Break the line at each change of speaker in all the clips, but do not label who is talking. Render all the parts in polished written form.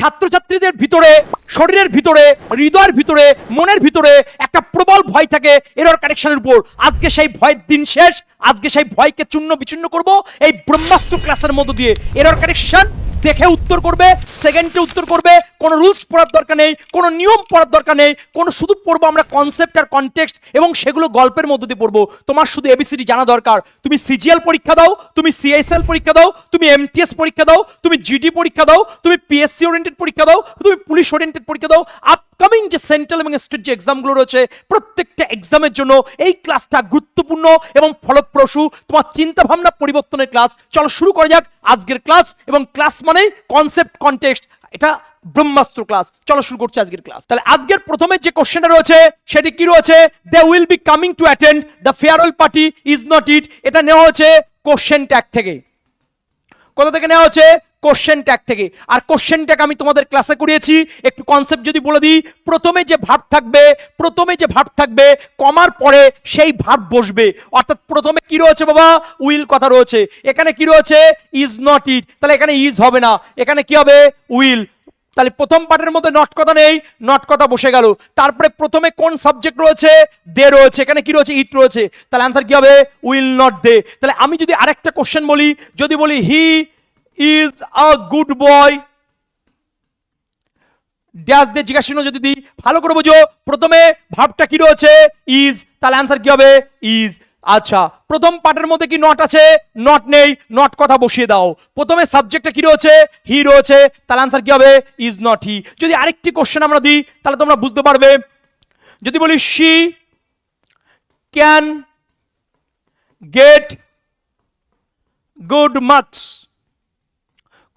ছাত্রছাত্রীদের ভিতরে, শরীরের ভিতরে, হৃদয়ের ভিতরে, মনের ভিতরে একটা প্রবল ভয় থাকে এরর কারেকশনের উপর। আজকে সেই ভয়ের দিন শেষ। আজকে সেই ভয়কে চূর্ণ বিচূর্ণ করব এই ব্রহ্মাস্ত্র ক্লাসের মধ্য দিয়ে। এরর কারেকশন দেখে উত্তর করবে, সেকেন্ডে উত্তর করবে, কোনো রুলস পড়ার দরকার নেই, কোনো নিয়ম পড়ার দরকার নেই, কোনো শুধু পড়বো আমরা কনসেপ্ট আর কনটেক্সট এবং সেগুলো গল্পের মধ্য দিয়ে পড়বো। তোমার শুধু এবিসিডি জানা দরকার। তুমি সিজিএল পরীক্ষা দাও, তুমি সিএসএল পরীক্ষা দাও, তুমি এমটিএস পরীক্ষা দাও, তুমি জিডি পরীক্ষা দাও, তুমি পিএসসি ওরিয়েন্টেড পরীক্ষা দাও, তুমি পুলিশ ওরিয়েন্টেড পরীক্ষা দাও। আপকামিং যে সেন্ট্রাল এবং স্টেট যে এক্সামগুলো রয়েছে প্রত্যেকটা এক্সামের জন্য এই ক্লাসটা গুরুত্বপূর্ণ এবং ফলপ্রসূ। তোমার চিন্তা ভাবনা পরিবর্তনের ক্লাস। চলো শুরু করা যাক আজকের ক্লাস। এবং ক্লাস মানে কনসেপ্ট কনটেক্সট, এটা ব্রহ্মাস্ত্র ক্লাস। চলো শুরু করছি আজকের ক্লাস। তাহলে আজকের প্রথমে যে কোশ্চেনটা রয়েছে সেটি কি রয়েছে? They will be coming to attend the farewell party is not it. এটা নেওয়া হচ্ছে কোশ্চেন ট্যাগ থেকে। কোথা থেকে নেওয়া হচ্ছে? কোশ্চেন ট্যাগ থেকে। আর কোশ্চেন ট্যাগ আমি তোমাদের ক্লাসে করিয়েছি। একটু কনসেপ্ট যদি বলে দিই, প্রথমে যে ভার্ব থাকবে কমার পরে সেই ভার্ব বসবে। অর্থাৎ প্রথমে কি রয়েছে বাবা? উইল কথা রয়েছে। এখানে কি রয়েছে? ইজ নট ইট। তাহলে এখানে ইজ হবে না, এখানে কি হবে? উইল। তাহলে প্রথম পার্টের মধ্যে নট কথা নেই, নট কথা বসে গেল। তারপরে প্রথমে কোন সাবজেক্ট রয়েছে? দে রয়েছে। এখানে কি রয়েছে? ইট রয়েছে। তাহলে আনসার কি হবে? Will not they. তাহলে আমি যদি আরেকটা কোশ্চেন বলি, যদি বলি he is a good boy, dash দিয়ে জিজ্ঞাসা যদি দিই, ভালো করে বুঝো। প্রথমে ভার্বটা কি রয়েছে? ইজ। তাহলে আনসার কি হবে? ইজ। আচ্ছা, প্রথম পার্টের মধ্যে কি নট আছে? নট নেই, নট কথা বসিয়ে দাও। প্রথমে সাবজেক্টটা কি রয়েছে? হি রয়েছে। তাহলে আনসার কি হবে? Is not he. যদি আরেকটি কোশ্চেন আমরা দিই তাহলে তোমরা বুঝতে পারবে। যদি বলি she can get good marks,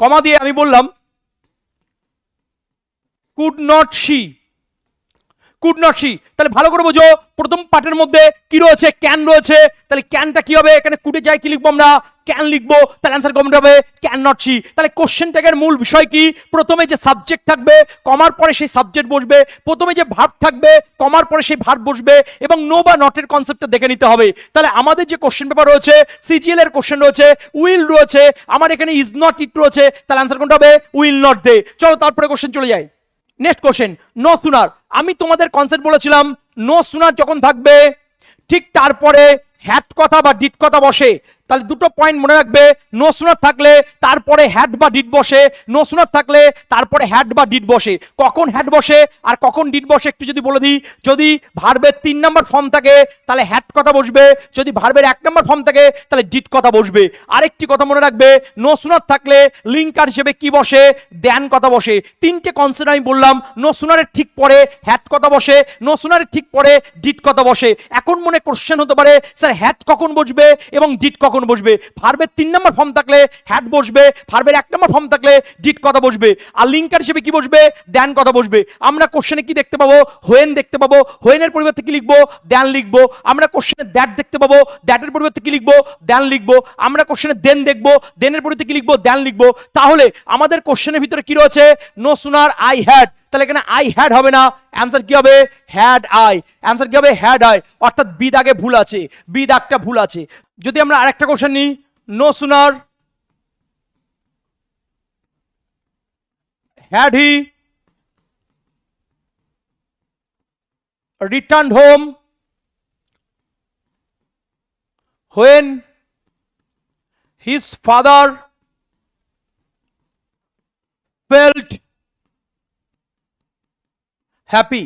comma দিয়ে আমি বললাম could not she, could not she. তাহলে ভালো করে বোঝো, প্রথম পার্টের মধ্যে কি রয়েছে? ক্যান রয়েছে। তাহলে ক্যানটা কি হবে? এখানে কুডে যাই কি লিখবো আমরা? ক্যান লিখবো। তাহলে অ্যান্সার কমন হবে ক্যান নট শি। তাহলে কোশ্চেন ট্যাগের মূল বিষয় কি? প্রথমে যে সাবজেক্ট থাকবে কমার পরে সেই সাবজেক্ট বসবে, প্রথমে যে ভার্ব থাকবে কমার পরে সেই ভার্ব বসবে, এবং নো বা নটের কনসেপ্টটা দেখে নিতে হবে। তাহলে আমাদের যে কোশ্চেন পেপার রয়েছে, সিজিএল এর কোশ্চেন রয়েছে, উইল রয়েছে, আমার এখানে ইজ নট ইট রয়েছে। তাহলে অ্যান্সার কোনটা হবে? Will not they. চলো তারপরে কোশ্চেন চলে যাই। Next question, no sooner. আমি তোমাদের কনসেপ্ট বলেছিলাম নো সুনার যখন থাকবে ঠিক তারপরে হ্যাড কথা বা ডিড কথা বসে। তাহলে দুটো পয়েন্ট মনে রাখবে, নো সুনার থাকলে তারপরে হ্যাড বা ডিড বসে, নো সুনার থাকলে তারপরে হ্যাড বা ডিড বসে। কখন হ্যাড বসে আর কখন ডিড বসে একটু যদি বলে দিই। যদি ভার্বের 3 নম্বর ফর্ম থাকে তাহলে হ্যাড কথা বসবে, যদি ভার্বের 1 নম্বর ফর্ম থাকে তাহলে ডিড কথা বসবে। আরেকটি কথা মনে রাখবে, নো সুনার থাকলে লিঙ্কার হিসেবে কি বসে? দেন কথা বসে। তিনটে কনসেপ্ট আমি বললাম। নো সুনারের ঠিক পরে হ্যাড কথা বসে, নো সুনারের ঠিক পরে ডিড কথা বসে। এখন মনে কোশ্চেন হতে পারে, স্যার হ্যাড কখন বসবে এবং ডিড কখন বসবে? ভার্বের 3 নম্বর ফর্ম থাকলে হ্যাড বসবে, ভার্বের 1 নম্বর ফর্ম থাকলে ডিড কথা বসবে, আর লিঙ্কার হিসেবে কি বসবে? দেন কথা বসবে। আমরা কোশ্চেনে কি দেখতে পাবো? হোয়েন দেখতে পাবো। হোয়েনের পরিবর্তে কি লিখবো? দেন লিখবো। আমরা কোশ্চেনে দ্যাট দেখতে পাবো। দ্যাটের পরিবর্তে কি লিখবো? দেন লিখবো। আমরা কোশ্চেনে দেন দেখবো। দেনের পরিবর্তে কি লিখবো? দেন লিখবো। তাহলে আমাদের কোশ্চেনের ভিতরে কি রয়েছে? No sooner I had. তাহলে এখানে আই হ্যাড হবে না, অ্যান্সার কি হবে? Had I. অ্যান্সার কি হবে? Had I. অর্থাৎ বি দাগে ভুল আছে, বি দাগটা ভুল আছে। যদি আমরা আরেকটা কোশ্চেন নিই, no sooner had he returned home when his father felt happy।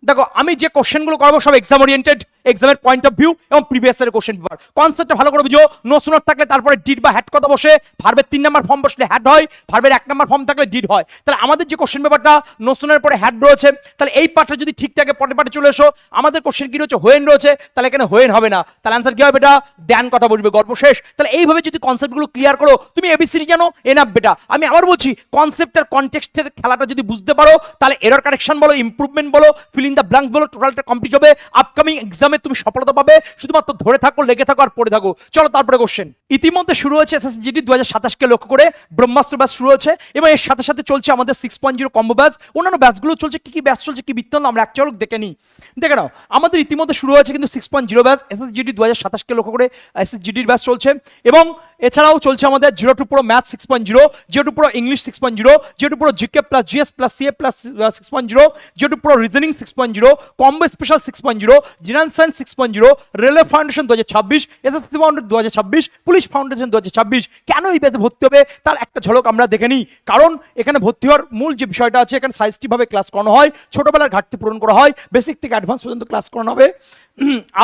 দেখো আমি যে কোশ্চেনগুলো করবো সব এক্সাম ওরিয়েন্টেড, এক্সামের পয়েন্ট অফ ভিউ এবং প্রিভিয়াস ইয়ারের কোশ্চেন পেপার। কনসেপ্টটা ভালো করে বুঝো। নো সুনার থাকলে তারপরে ডিড বা হ্যাড কথা বসে, ভার্বের 3 নম্বর ফর্ম বসলে হ্যাড হয়, ভার্বের 1 নম্বর ফর্ম থাকলে ডিড হয়। তাহলে আমাদের যে কোশ্চেন পেপারটা নো সুনার পরে হ্যাড রয়েছে, তাহলে এই পার্টটা যদি ঠিক থাকে পরের পার্টে চলে এসো। আমাদের কোশ্চেন কি রয়েছে? হোয়েন রয়েছে। তাহলে এখানে হোয়েন হবে না, তাহলে অ্যান্সার কি হবে? এটা দেন কথা বসবে, গল্প শেষ। তাহলে এইভাবে যদি কনসেপ্টগুলো ক্লিয়ার করো তুমি এবিসিডি জানো, এনাফ বেটা। আমি আবার বলছি, কনসেপ্ট আর কনটেক্সটের খেলাটা যদি বুঝতে পারো তাহলে এরর কারেকশন বলো, ইমপ্রুভমেন্ট বলো, ফিল ইন দ্য ব্ল্যাঙ্কস বলো, টোটালটা কমপ্লিট হবে। আপকামিং এক্সামে তুমি সফলতা পাবে। শুধুমাত্র ধরে থাকো, লেগে থাকো আর পড়ে থাকো। চলো তারপরে কোশ্চেন। ইতিমধ্যে শুরু হয়েছে এসএসসি 2027 কে লক্ষ্য করে ব্রহ্মাস্ত্র ব্যাচ শুরু হয়েছে, এবং এর সাথে সাথে চলছে আমাদের 6.0 কম্বো ব্যাচ। অন্যান্য ব্যাচগুলো চলছে। কি কি ব্যাচ চলছে, কি বৃত্তান্ত আমরা এক চলক দেখে নিই। দেখে নাও, আমাদের ইতিমধ্যে শুরু হয়েছে কিন্তু 6.0 ব্যাচ এসএসসি 2027 কে লক্ষ্য করে এসএসসির ব্যাচ চলছে, এবং এছাড়াও চলছে আমাদের 0 to pro math 6.0, 0 to pro English 6.0, 0 to pro GK plus GS plus CA plus 6.0, 0 to pro reasoning 6.0, combo special 6.0, general science 6.0, railway foundation 2026, SSC foundation 2026, police foundation 2026। কেন এই ব্যাচে ভর্তি হবে তার একটা ঝলক আমরা দেখে নিই। কারণ এখানে ভর্তি হওয়ার মূল যে বিষয়টা আছে, এখানে সাইজটিভাবে ক্লাস করানো হয়, ছোটবেলার ঘাটতি পূরণ করা হয়, বেসিক থেকে অ্যাডভান্স পর্যন্ত ক্লাস করানো হবে,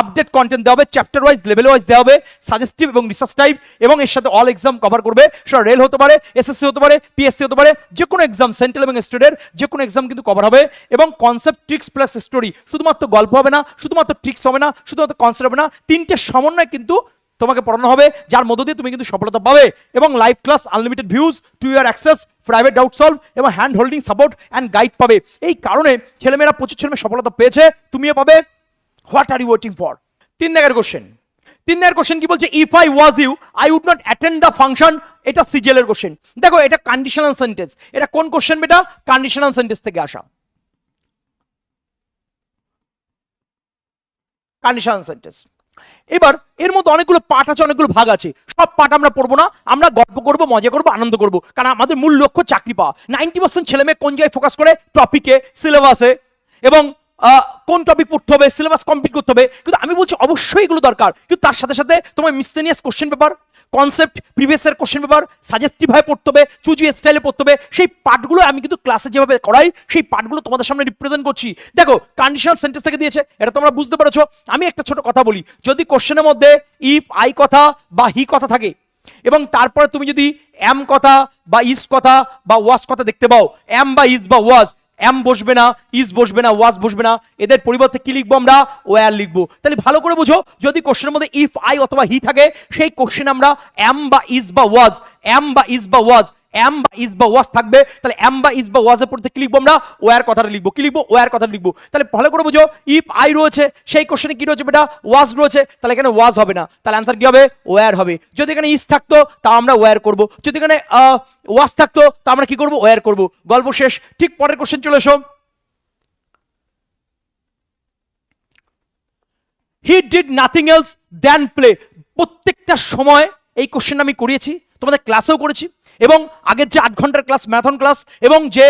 আপডেট কন্টেন্ট দেওয়া হবে, চ্যাপ্টার ওয়াইজ লেভেল ওয়াইজ দেওয়া হবে, সাজেস্টিভ এবং রিসার্চ টাইপ, এবং এর সাথে অল এক্সাম কভার করবে। সেটা রেল হতে পারে, এসএসসি হতে পারে, পিএসসি হতে পারে, যে কোনো এক্সাম, সেন্ট্রাল এবং স্টেটের যে কোনো এক্সাম কিন্তু কভার হবে। এবং কনসেপ্ট, ট্রিক্স প্লাস স্টোরি, শুধুমাত্র গল্প হবে না, শুধুমাত্র ট্রিক্স হবে না, শুধুমাত্র কনসেপ্ট হবে না, তিনটে সমন্বয় কিন্তু তোমাকে পড়ানো হবে, যার মধ্য দিয়ে তুমি কিন্তু সফলতা পাবে। এবং live class, unlimited views, two year access, private doubt solve এবং hand holding support and guide পাবে। এই কারণে ছেলেমেয়েরা, প্রচুর ছেলেমেয়ে সফলতা পেয়েছে, তুমিও পাবে। What are you waiting for? 3 দাগের কোশ্চেন। 3 দাগের কোশ্চেন কি বলছে? If I was you I would not attend the function. এটা সিজিএল এর কোশ্চেন। দেখো এটা কন্ডিশনাল সেন্টেন্স। এটা কোন কোশ্চেন বেটা? কন্ডিশনাল সেন্টেন্স থেকে আসা। Conditional sentence. এবার এর মধ্যে অনেকগুলো পার্ট আছে, অনেকগুলো ভাগ আছে, সব পার্ট আমরা পড়বো না, আমরা গল্প করবো, মজা করবো, আনন্দ করবো, কারণ আমাদের মূল লক্ষ্য চাকরি পাওয়া। 90% ছেলে মেয়ে কোন জায়গায় ফোকাস করে? টপিকে, সিলেবাসে, এবং কোন টপিক পড়তে হবে, সিলেবাস কমপ্লিট করতে হবে। কিন্তু আমি বলছি অবশ্যই এগুলো দরকার, কিন্তু তার সাথে সাথে তোমার miscellaneous question paper, concept, previous এর কোশ্চেন পেপার, সাজেস্টিভ ভাবে পড়তে হবে, চুজি স্টাইলে পড়তে হবে। সেই পার্টগুলো আমি কিন্তু ক্লাসে যেভাবে করাই, সেই পার্টগুলো তোমাদের সামনে রিপ্রেজেন্ট করছি। দেখো কন্ডিশনাল সেন্টেন্স থেকে দিয়েছে, এটা তোমরা বুঝতে পেরেছো। আমি একটা ছোট কথা বলি, যদি কোশ্চেনের মধ্যে ইফ, আই কথা বা হি কথা থাকে, এবং তারপরে তুমি যদি এম কথা বা ইজ কথা বা ওয়াজ কথা দেখতে পাও, এম বা ইজ বা ওয়াজ, এম বসবে না, ইজ বসবে না, ওয়াজ বসবে না, এদের পরিবর্তে কি লিখবো আমরা? ওয়্যার লিখবো। তাহলে ভালো করে বুঝো, যদি কোশ্চেনের মধ্যে ইফ, আই অথবা হি থাকে, সেই কোশ্চেন আমরা এম বা ইজ বা ওয়াজ, এম বা ইজ বা ওয়াজ, এম বা ইজ বা ওয়াজ থাকবে। তাহলে এম বা ইজ বা ওয়াজের পরিবর্তে কি লিখবো আমরা? ওয়্যার কথাটা লিখবো। কি লিখবো? ওয়্যার কথাটা লিখবো। তাহলে ভালো করে বুঝো, ইফ আই রয়েছে, সেই কোশ্চেনে কি রয়েছে বেটা? ওয়াজ রয়েছে, তাহলে এখানে ওয়াজ হবে না, তাহলে অ্যান্সার কি হবে? ওয়্যার হবে। যদি এখানে ইজ থাকতো তা আমরা ওয়্যার করবো, যদি এখানে ওয়াজ থাকতো তা আমরা কি করবো? ওয়্যার করবো। গল্প শেষ। ঠিক পরের কোশ্চেন চলে এসো। He did nothing else than play. প্রত্যেকটা সময় এই কোশ্চেন আমি করিয়েছি, তোমাদের ক্লাসেও করেছি, এবং আগের যে 8 ঘন্টার ক্লাস, ম্যারাথন ক্লাস, এবং যে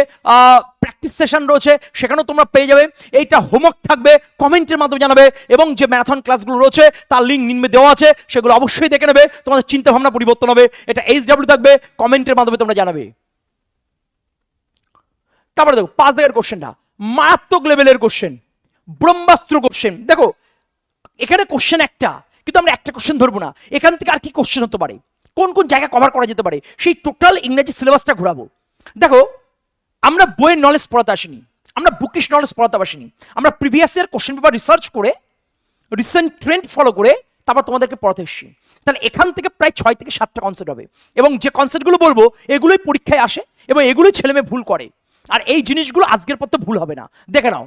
প্র্যাকটিস সেশন রয়েছে সেখানেও তোমরা পেয়ে যাবে। এইটা হোমওয়ার্ক থাকবে, কমেন্টের মাধ্যমে জানাবে, এবং যে ম্যারাথন ক্লাসগুলো রয়েছে তার লিঙ্ক নিম্নে দেওয়া আছে, সেগুলো অবশ্যই দেখে নেবে, তোমাদের চিন্তা ভাবনা পরিবর্তন হবে। এটা HW থাকবে, কমেন্টের মাধ্যমে তোমরা জানাবে। তারপরে দেখো 5 দাগের কোশ্চেনটা মারাত্মক লেভেলের কোশ্চেন, ব্রহ্মাস্ত্র কোশ্চেন। দেখো এখানে কোশ্চেন একটা, কিন্তু আমরা একটা কোশ্চেন ধরবো না, এখান থেকে আর কি কোশ্চেন হতে পারে, কোন কোন জায়গা কভার করা যেতে পারে, সেই টোটাল ইংরেজি সিলেবাসটা ঘোরাবো। দেখো আমরা বইয়ের নলেজ পড়াতে আসিনি, আমরা বুকিশ নলেজ পড়াতে আসিনি, আমরা previous year question paper research করে, রিসেন্ট ট্রেন্ড ফলো করে তারপর তোমাদেরকে পড়াতে এসেছি। তাহলে এখান থেকে প্রায় 6 থেকে 7টা কনসেপ্ট হবে, এবং যে কনসেপ্টগুলো বলবো এগুলোই পরীক্ষায় আসে, এবং এগুলোই ছেলেমেয়ে ভুল করে। আর এই জিনিসগুলো আজকের পর তো ভুল হবে না। দেখে নাও,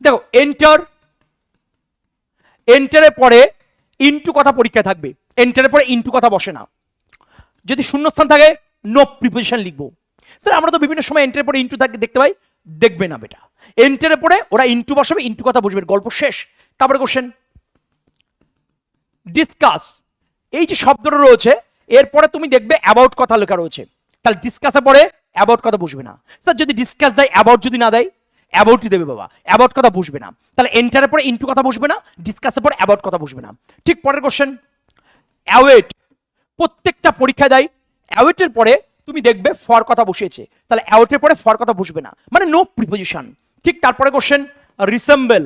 দেখো এন্টার, এন্টারের পরে ইনটু কথা পরীক্ষায় থাকবে, এন্টারের পরে ইনটু কথা বসে না। যদি শূন্যস্থান থাকে নো প্রিপোজিশন লিখবো। স্যার আমরা তো বিভিন্ন সময় এন্টারের পরে ইনটু থাকে দেখতে পাই, দেখবে না বেটা, এন্টারের পরে ওরা ইনটু বসাবে, ইনটু কথা বসবে, গল্প শেষ। তারপরে কোশ্চেন ডিসকাস, এই যে শব্দটা রয়েছে এরপরে তুমি দেখবে অ্যাবাউট কথা লেখা রয়েছে, তাহলে ডিসকাসের পরে অ্যাবাউট কথা বসবে না। স্যার যদি ডিসকাস দেয়, অ্যাবাউট যদি না দেয়, অ্যাবাউটই দেবে বাবা, অ্যাবাউট কথা বসবে না। তাহলে এন্টারের পরে ইনটু কথা বসবে না, ডিসকাসের পরে অ্যাবাউট কথা বসবে না। ঠিক পরের কোশ্চেন অ্যাওয়েট, প্রত্যেকটা পরীক্ষা দেয় অ্যাওয়েটের পরে তুমি দেখবে ফর কথা বসিয়েছে, তাহলে অ্যাওয়েটের পরে ফর কথা বসবে না, মানে নো প্রিপোজিশন। ঠিক তারপরে কোশ্চেন রিসেম্বল,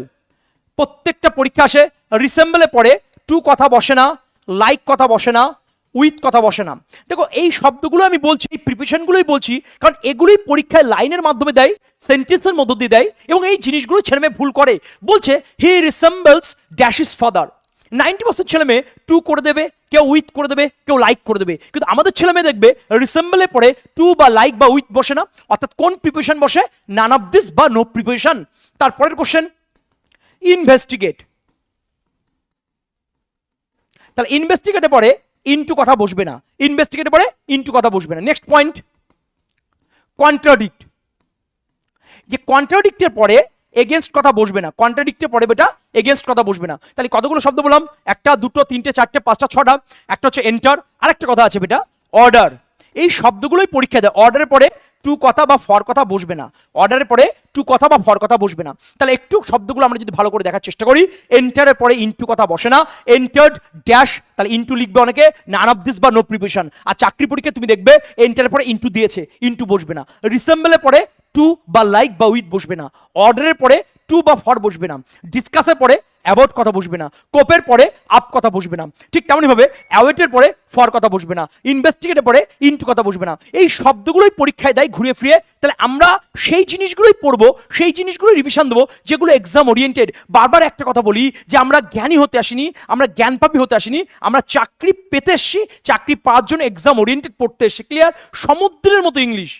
প্রত্যেকটা পরীক্ষা আসে, রিসেম্বলের পরে টু কথা বসে না, লাইক কথা বসে না, উইথ কথা বসে না। দেখো এই শব্দগুলো আমি বলছি, এই প্রিপারেশনগুলোই বলছি, কারণ এগুলোই পরীক্ষায় লাইনের মাধ্যমে দেয়, সেন্টেন্সের মধ্য দিয়ে দেয়, এবং এই জিনিসগুলো ছেলেমেয়ে ভুল করে। বলছে হি রিসেম্বলস ড্যাশ ইজ ফাদার, 90% ছেলেমেয়ে টু করে দেবে, কেউ উইথ করে দেবে, কেউ লাইক করে দেবে, কিন্তু আমাদের ছেলেমেয়ে দেখবে রিসেম্বলে পরে টু বা লাইক বা উইথ বসে না, অর্থাৎ কোন প্রিপারেশন বসে? নান অফ দিস বা নো প্রিপারেশন। তারপরের কোশ্চেন ইনভেস্টিগেট, তাহলে ইনভেস্টিগেটে পরে ইনটু কথা বসবে না, ইনভেস্টিগেটে পরে ইনটু কথা বসবে না। নেক্সট পয়েন্ট কন্ট্রাডিক্ট, যে কন্ট্রাডিক্টের পরে এগেনস্ট কথা বসবে না, কন্ট্রাডিক্টে পড়ে বেটা এগেনস্ট কথা বসবে না। তাহলে কতগুলো শব্দ বললাম, একটা দুটো তিনটে চারটে পাঁচটা ছটা, একটা হচ্ছে এন্টার, আরেকটা কথা আছে বেটা অর্ডার। এই শব্দগুলোই পরীক্ষা দেয়। অর্ডারের পরে টু কথা বা ফর কথা বসবে না, অর্ডারের পরে টু কথা বা ফর কথা বসবে না। তাহলে একটু শব্দগুলো আমরা যদি ভালো করে দেখার চেষ্টা করি, এন্টারের পরে ইনটু কথা বসে না, এন্টার্ড ড্যাশ, তাহলে ইনটু লিখবে অনেকে, নান অফ দিস বা নো প্রিপারেশন। আর চাকরি পরীক্ষায় তুমি দেখবে এন্টারের পরে ইনটু দিয়েছে, ইনটু বসবে না। রিসেম্বলের পরে টু বা লাইক বা উইথ বসবে না, অর্ডারের পরে টু বা ফর বসবে না, ডিসকাসের পরে অ্যাবাউট কথা বসবে না, কোপের পরে আপ কথা বসবে না, ঠিক তেমনই ভাবে অ্যাওয়েটের পরে ফর কথা বসবে না, ইনভেস্টিগেটের পরে ইনটু কথা বসবে না। এই শব্দগুলোই পরীক্ষায় দেয় ঘুরিয়ে ফিরিয়ে। তাহলে আমরা সেই জিনিসগুলোই পড়বো, সেই জিনিসগুলোই রিভিশন দেবো যেগুলো এক্সাম ওরিয়েন্টেড। বারবার একটা কথা বলি যে আমরা জ্ঞানী হতে আসিনি, আমরা জ্ঞানপাপী হতে আসিনি, আমরা চাকরি পেতে এসছি, চাকরি পাওয়ার জন্য এক্সাম ওরিয়েন্টেড পড়তে এসছি। ক্লিয়ার? সমুদ্রের মতো ইংলিশ,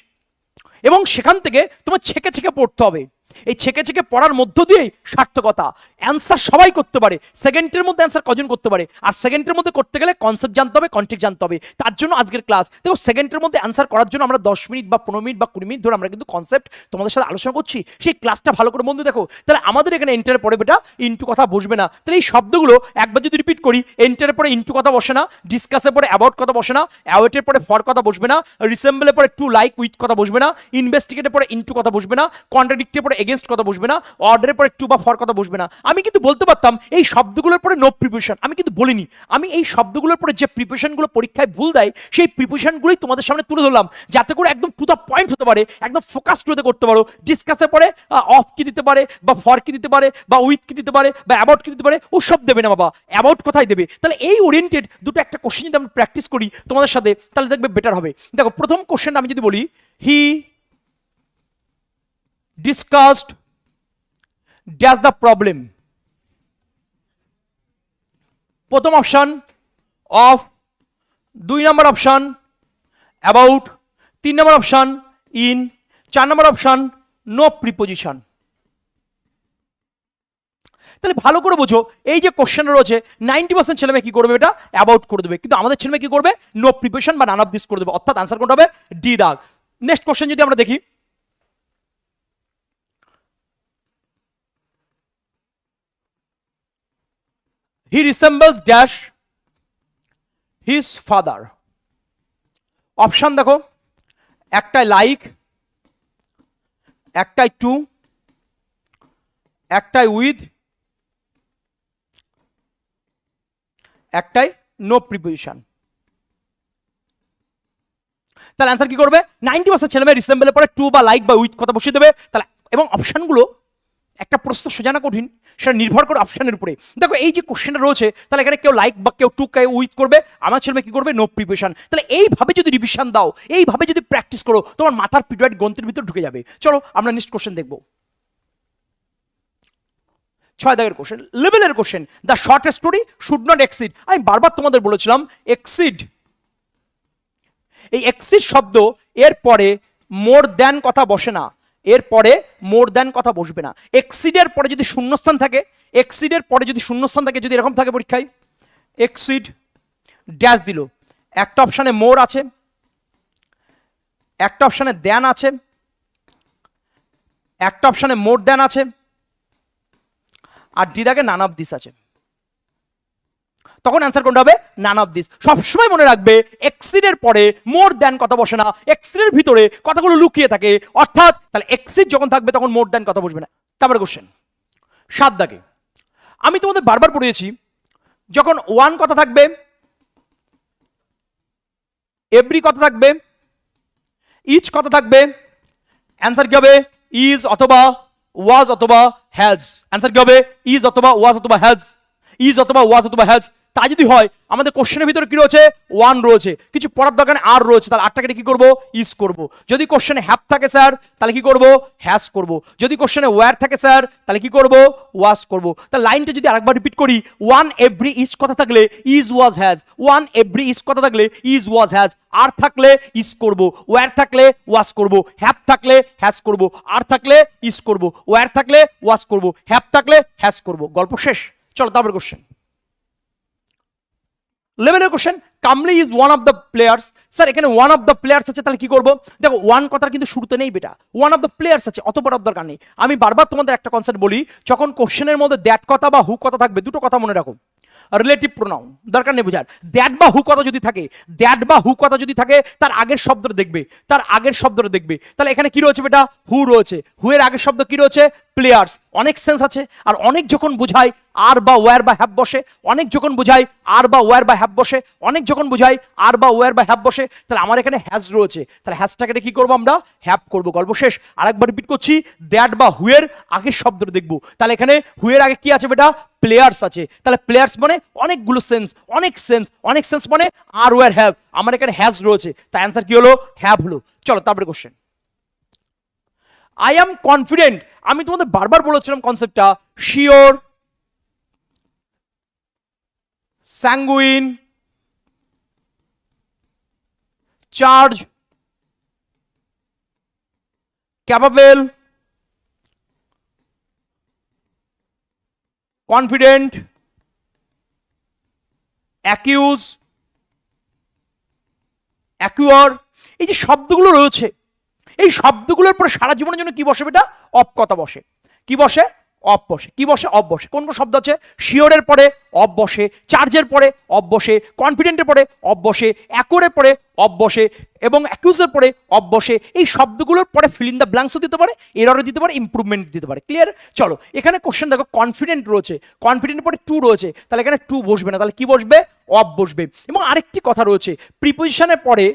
এবং সেখান থেকে তোমার ছেকে ছেকে পড়তে হবে। এই ছেকে ছেকে পড়ার মধ্য দিয়েই সার্থকতা। অ্যান্সার সবাই করতে পারে, সেকেন্ডের মধ্যে অ্যান্সার কজন করতে পারে? আর সেকেন্ডের মধ্যে করতে গেলে কনসেপ্ট জানতে হবে, কন্টেক্ট জানতে হবে। তার জন্য আজকের ক্লাস। দেখো, সেকেন্ডের মধ্যে অ্যান্সার করার জন্য আমরা 10 মিনিট বা 15 মিনিট বা 20 মিনিট ধরে আমরা কিন্তু কনসেপ্ট তোমাদের সাথে আলোচনা করছি। সেই ক্লাসটা ভালো করে বন্ধু দেখো। তাহলে আমাদের এখানে এন্টারের পরে বেটা ইনটু কথা বসবে না। তাহলে এই শব্দগুলো একবার যদি রিপিট করি, এন্টারের পরে ইনটু কথা বসে না, ডিসকাসের পরে অ্যাবাউট কথা বসে না, অ্যাওয়েটের পরে ফর কথা বসবে না, রিসেম্বলের পরে টু লাইক উইথ কথা বসবে না, ইনভেস্টিগেটের পরে ইনটু কথা বসবে না, কন্ট্রাডিক্টের পরে এগেনস্ট কথা বসবে না, অর্ডারের পরে টু বা ফর কথা বসবে না। আমি কিন্তু বলতে পারতাম এই শব্দগুলোর পরে নো প্রিপারেশন, আমি কিন্তু বলিনি। আমি এই শব্দগুলোর পরে যে প্রিপারেশনগুলো পরীক্ষায় ভুল দেয়, সেই প্রিপারেশনগুলোই তোমাদের সামনে তুলে ধরলাম, যাতে করে একদম টু দ্য পয়েন্ট হতে পারে, একদম ফোকাসড হতে করতে পারো। ডিসকাসের পরে অফ কি দিতে পারে, বা ফর কি দিতে পারে, বা উইথ কি দিতে পারে, বা অ্যাবাউট কি দিতে পারে, ও সব দেবে না বাবা, অ্যাবাউট কোথায় দেবে। তাহলে এই ওরিয়েন্টেড দুটো একটা কোশ্চেন যদি আমরা প্র্যাকটিস করি তোমাদের সাথে, তাহলে দেখবে বেটার হবে। দেখো, প্রথম কোশ্চেনটা আমি যদি বলি, he discussed dash the problem. প্রথম option of, 2 number option about, 3 number option in, 4 number option no preposition. তাহলে ভালো করে বোঝো, এই যে কোশ্চেন রয়েছে 90% ছেলেমেয়ে কি করবে? এটা অ্যাবাউট করে দেবে, কিন্তু আমাদের ছেলেমেয়ে কি করবে? নো প্রিপারেশন বা নান অফ দিস করে দেবে, অর্থাৎ আনসার কোনটা হবে? ডি দাগ। নেক্সট কোশ্চেন যদি আমরা দেখি, হি resembles dash his father. Option দেখো, একটাই লাইক, একটাই টু, একটাই উইথ, একটাই নো প্রিপোজিশন। তাহলে অ্যান্সার কি করবে? 90% ছেলেমেয়ে রিসেম্বলের পরে টু বা লাইক বা উইথ কথা বসিয়ে দেবে। তাহলে এবং অপশনগুলো একটা প্রশ্ন সোজা না কঠিন, সেটা নির্ভর করে অপশনের উপরে। দেখো, এই যে কোশ্চেনটা রয়েছে, তাহলে এখানে কেউ লাইক বা কেউ টু কেউ উইথ করবে, আমার ছেলেমেয়ে কি করবে? No preparation. তাহলে এইভাবে যদি রিভিশন দাও, এইভাবে যদি প্র্যাকটিস করো, তোমার মাথার পিরিয়ড গ্রন্থের ভিতরে ঢুকে যাবে। চলো আমরা নেক্সট কোশ্চেন দেখবো। 6 দাগের কোশ্চেন, লেভেলের question. The short story should not exceed. আমি বারবার তোমাদের বলেছিলাম এক্সিড, এই এক্সিড শব্দ এর পরে মোর দ্যান কথা বসে না, এর পরে মোর দ্যান কথা বসবে না। এক্সিডের পরে যদি শূন্যস্থান থাকে, এক্সিডের পরে যদি শূন্যস্থান থাকে, যদি এরকম থাকে পরীক্ষায়, এক্সিড ড্যাশ দিল, একটা অপশানে মোর আছে, একটা অপশানে দ্যান আছে, একটা অপশানে মোর দ্যান আছে, আর ডি দাগে নান অফ দিস আছে, তখন অ্যান্সার কোনটা হবে? None of this. সবসময় মনে রাখবে, এক্সিডের পরে মোর দ্যান কথা বসে না, এক্সিডের ভিতরে কথাগুলো লুকিয়ে থাকে, অর্থাৎ তাহলে এক্সিড যখন থাকবে তখন মোর দ্যান কথা বসবে না। তারপরে কোশ্চেন 7 দাগে, আমি তোমাদের বারবার পড়িয়েছি, যখন ওয়ান কথা থাকবে, এভরি কথা থাকবে, ইচ কথা থাকবে, অ্যান্সার কি হবে? ইজ অথবা ওয়াজ অথবা হ্যাজ। অ্যান্সার কি হবে? ইজ অথবা ওয়াজ অথবা হ্যাজ, ইজ অথবা ওয়াজ অথবা হ্যাজ। তা যদি হয়, আমাদের কোশ্চেনের ভিতরে কি রয়েছে? ওয়ান রয়েছে, কিছু পড়ার দরকার আর রয়েছে, তাহলে আটটাকে কি করবো? ইজ করব। যদি কোশ্চেনে হ্যাভ থাকে স্যার, তাহলে কি করব? হ্যাজ করব। যদি কোশ্চেনে ওয়্যার থাকে স্যার, তাহলে কি করব? ওয়াজ করব। তাহলে লাইনটা যদি আরেকবার রিপিট করি, ওয়ান এভরি ইজ কথা থাকলে is was has, one every is কথা থাকলে ইজ ওয়াজ হ্যাজ, আর থাকলে ইজ করব, ওয়্যার থাকলে ওয়াজ করব, হ্যাভ থাকলে হ্যাজ করব, আর থাকলে ইজ করব, ওয়্যার থাকলে ওয়াজ করব, হ্যাভ থাকলে হ্যাজ করব। গল্প শেষ। চলো তারপরে কোশ্চেন। লেভেলের কোশ্চেন। কামলি is one of the players. Sir এখানে ওয়ান অফ দ্য প্লেয়ার্স আছে, তাহলে কি করবো? দেখো ওয়ান কথা কিন্তু শুরুতে নেই বেটা, ওয়ান অফ দ্য প্লেয়ার্স আছে, অত বড় দরকার নেই। আমি বারবার তোমাদের একটা কনসেপ্ট বলি, যখন কোশ্চেনের মধ্যে দ্যাট কথা বা হু কথা থাকবে, দুটো কথা মনে রাখো। রিলেটিভ প্রোনাউন দরকার নেই বোঝার। দ্যাট বা হু কথা যদি থাকে, দ্যাট বা হু কথা যদি থাকে, তার আগের শব্দটা দেখবে, তার আগের শব্দটা দেখবে। তাহলে এখানে কি রয়েছে বেটা? হু রয়েছে। হু এর আগের শব্দ কি রয়েছে? প্লেয়ার্স। অনেক সেন্স আছে। আর অনেক যখন বোঝায় আর বা ওয়্যার বা হ্যাভ বসে, অনেক যখন বোঝায় আর বা ওয়্যার বা হ্যাভ বসে, অনেক যখন বোঝায় আর বা ওয়্যার বা হ্যাভ বসে, তাহলে আমার এখানে হ্যাজ রয়েছে, তাহলে হ্যাজটাকে কি করবো আমরা? হ্যাভ করবো। গল্প শেষ। আরেকবার রিপিট করছি, দ্যাট বা হুয়ের আগের শব্দটা দেখবো। তাহলে এখানে হুয়ের আগে কি আছে বেটা? প্লেয়ার্স আছে। তাহলে প্লেয়ার্স মানে অনেকগুলো সেন্স, অনেক সেন্স, অনেক সেন্স মানে আর ওয়্যার হ্যাভ। আমার এখানে হ্যাজ রয়েছে, তাই অ্যান্সার কি হলো? হ্যাভ হলো। চলো তারপরে কোশ্চেন। আই এম কনফিডেন্ট, আমি তোমাদের বারবার বলেছিলাম কনসেপ্টটা, sure, sanguine, charge, capable, confident, accuse, assure, এই যে শব্দগুলো রয়েছে, এই শব্দগুলোর পরে সারা জীবনের জন্য কি বসে বেটা? অপ কথা বসে। কি বসে? অপ বসে। কি বসে? অপ বসে। কোন কোন শব্দ আছে? শিওরের পরে অপ বসে, চার্জের পরে অপ বসে, কনফিডেন্টের পরে অপ বসে, অ্যাকোরের পরে অপ বসে এবং অ্যাকিউজের পরে অপ বসে। এই শব্দগুলোর পরে ফিল ইন দ্য ব্ল্যাঙ্কসও দিতে পারে, এররও দিতে পারে, ইমপ্রুভমেন্ট দিতে পারে। ক্লিয়ার? চলো এখানে কোশ্চেন দেখো, কনফিডেন্ট রয়েছে, কনফিডেন্টের পরে টু রয়েছে, তাহলে এখানে টু বসবে না, তাহলে কি বসবে? অপ বসবে। এবং আরেকটি কথা রয়েছে, প্রিপোজিশনের পরে,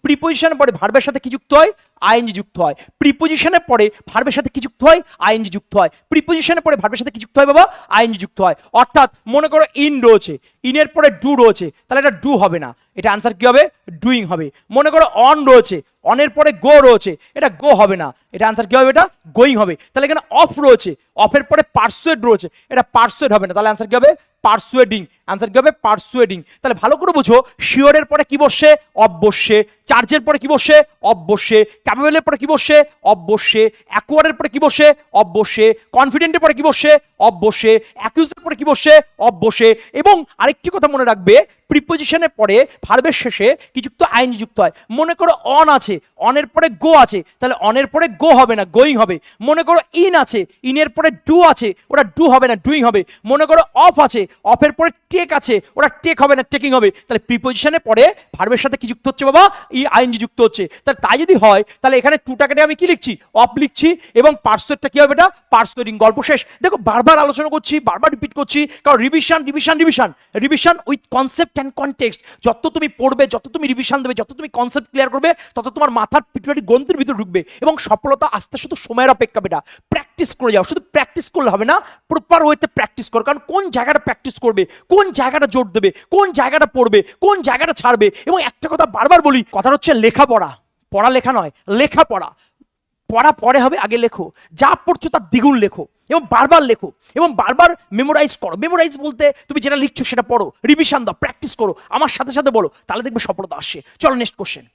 প্রিপোজিশনের পরে ভার্বের সাথে কি যুক্ত হয়? আইএনজি যুক্ত হয়। প্রিপোজিশনের পরে ভার্বের সাথে কি যুক্ত হয়? আইএনজি যুক্ত হয়। প্রিপোজিশনের পরে ভার্বের সাথে কি যুক্ত হয় বাবা? আইএনজি যুক্ত হয়। অর্থাৎ মনে করো ইন রয়েছে, ইনের পরে ডু রয়েছে, তাহলে এটা ডু হবে না, এটা আনসার কি হবে? ডুইং হবে। মনে করো অন রয়েছে, অনের পরে গো রয়েছে, এটা গো হবে না, এটা আনসার কি হবে? এটা গোয়িং হবে। তাহলে এখানে অফ রয়েছে, অফের পরে পারসুয়েড রয়েছে, এটা পারসুয়েড হবে না, তাহলে আনসার কি হবে? পারসুয়েডিং। আনসার কি হবে? পারসুয়েডিং। তাহলে ভালো করে বুঝো, শিওরের পরে কি বসে? অফ বসে। চার্জের পরে কি বসে? অফ বসে। ক্যাপাবেলের পরে কি বসে? অফ বসে। অ্যাকুয়ারের পরে কি বসে? অফ বসে। কনফিডেন্টের পরে কি বসে? অফ বসে। অ্যাকিউজের পরে কি বসে? অফ বসে। এবং আরেকটি কথা মনে রাখবে, প্রিপোজিশনের পরে ভার্বের শেষে কি যুক্ত? আইএনজি যুক্ত হয়। মনে করো অন আছে, অনের পরে গো আছে, তাহলে অনের পরে গো হবে না, গোয়িং হবে। মনে করো ইন আছে, ইনের পরে ডু আছে, ওটা ডু হবে না, ডুইং হবে। মনে করো অফ আছে, অফের পরে টেক আছে, ওটা টেক হবে না, টেকিং হবে। তাহলে প্রিপোজিশনের পরে ভার্বের সাথে কি যুক্ত হচ্ছে বাবা? ই আইএনজি যুক্ত হচ্ছে। তাহলে তাই যদি হয়, তাহলে এখানে টুটাকে আমি কি লিখছি? অফ লিখছি, এবং পার্সুয়েটটা কি হবে? এটা পার্সুয়েডিং। গল্প শেষ। দেখো বারবার আলোচনা করছি, বারবার রিপিট করছি, কারণ revision revision revision revision with concept and context. যত তুমি পড়বে, যত তুমি রিভিশন দেবে, যত তুমি কনসেপ্ট ক্লিয়ার করবে, তত তোমার মাথার পিটুয়ারি গ্রন্থের ভিতরে ঢুকবে, এবং সফলতা আসতে শুধু সময়ের অপেক্ষা বেটা। প্র্যাকটিস করে যাও, শুধু প্র্যাকটিস করলে হবে না, প্রপার ওয়েতে প্র্যাকটিস করো। কারণ কোন জায়গাটা প্র্যাকটিস করবে, কোন জায়গাটা জোর দেবে, কোন জায়গাটা পড়বে, কোন জায়গাটা ছাড়বে। এবং একটা কথা বারবার বলি, কথা হচ্ছে লেখাপড়া, পড়ালেখা নয়, লেখাপড়া। পড়া পরে হবে, আগে লেখো। যা পড়ছো তার দ্বিগুণ লেখো, এবং বারবার লেখো, এবং বারবার মেমোরাইজ করো। মেমোরাইজ বলতে তুমি যেটা লিখছো সেটা পড়ো, রিভিশন দাও, প্র্যাকটিস করো, আমার সাথে সাথে বলো, তাহলে দেখবে সফলতা আসছে। চলো নেক্সট কোশ্চেন।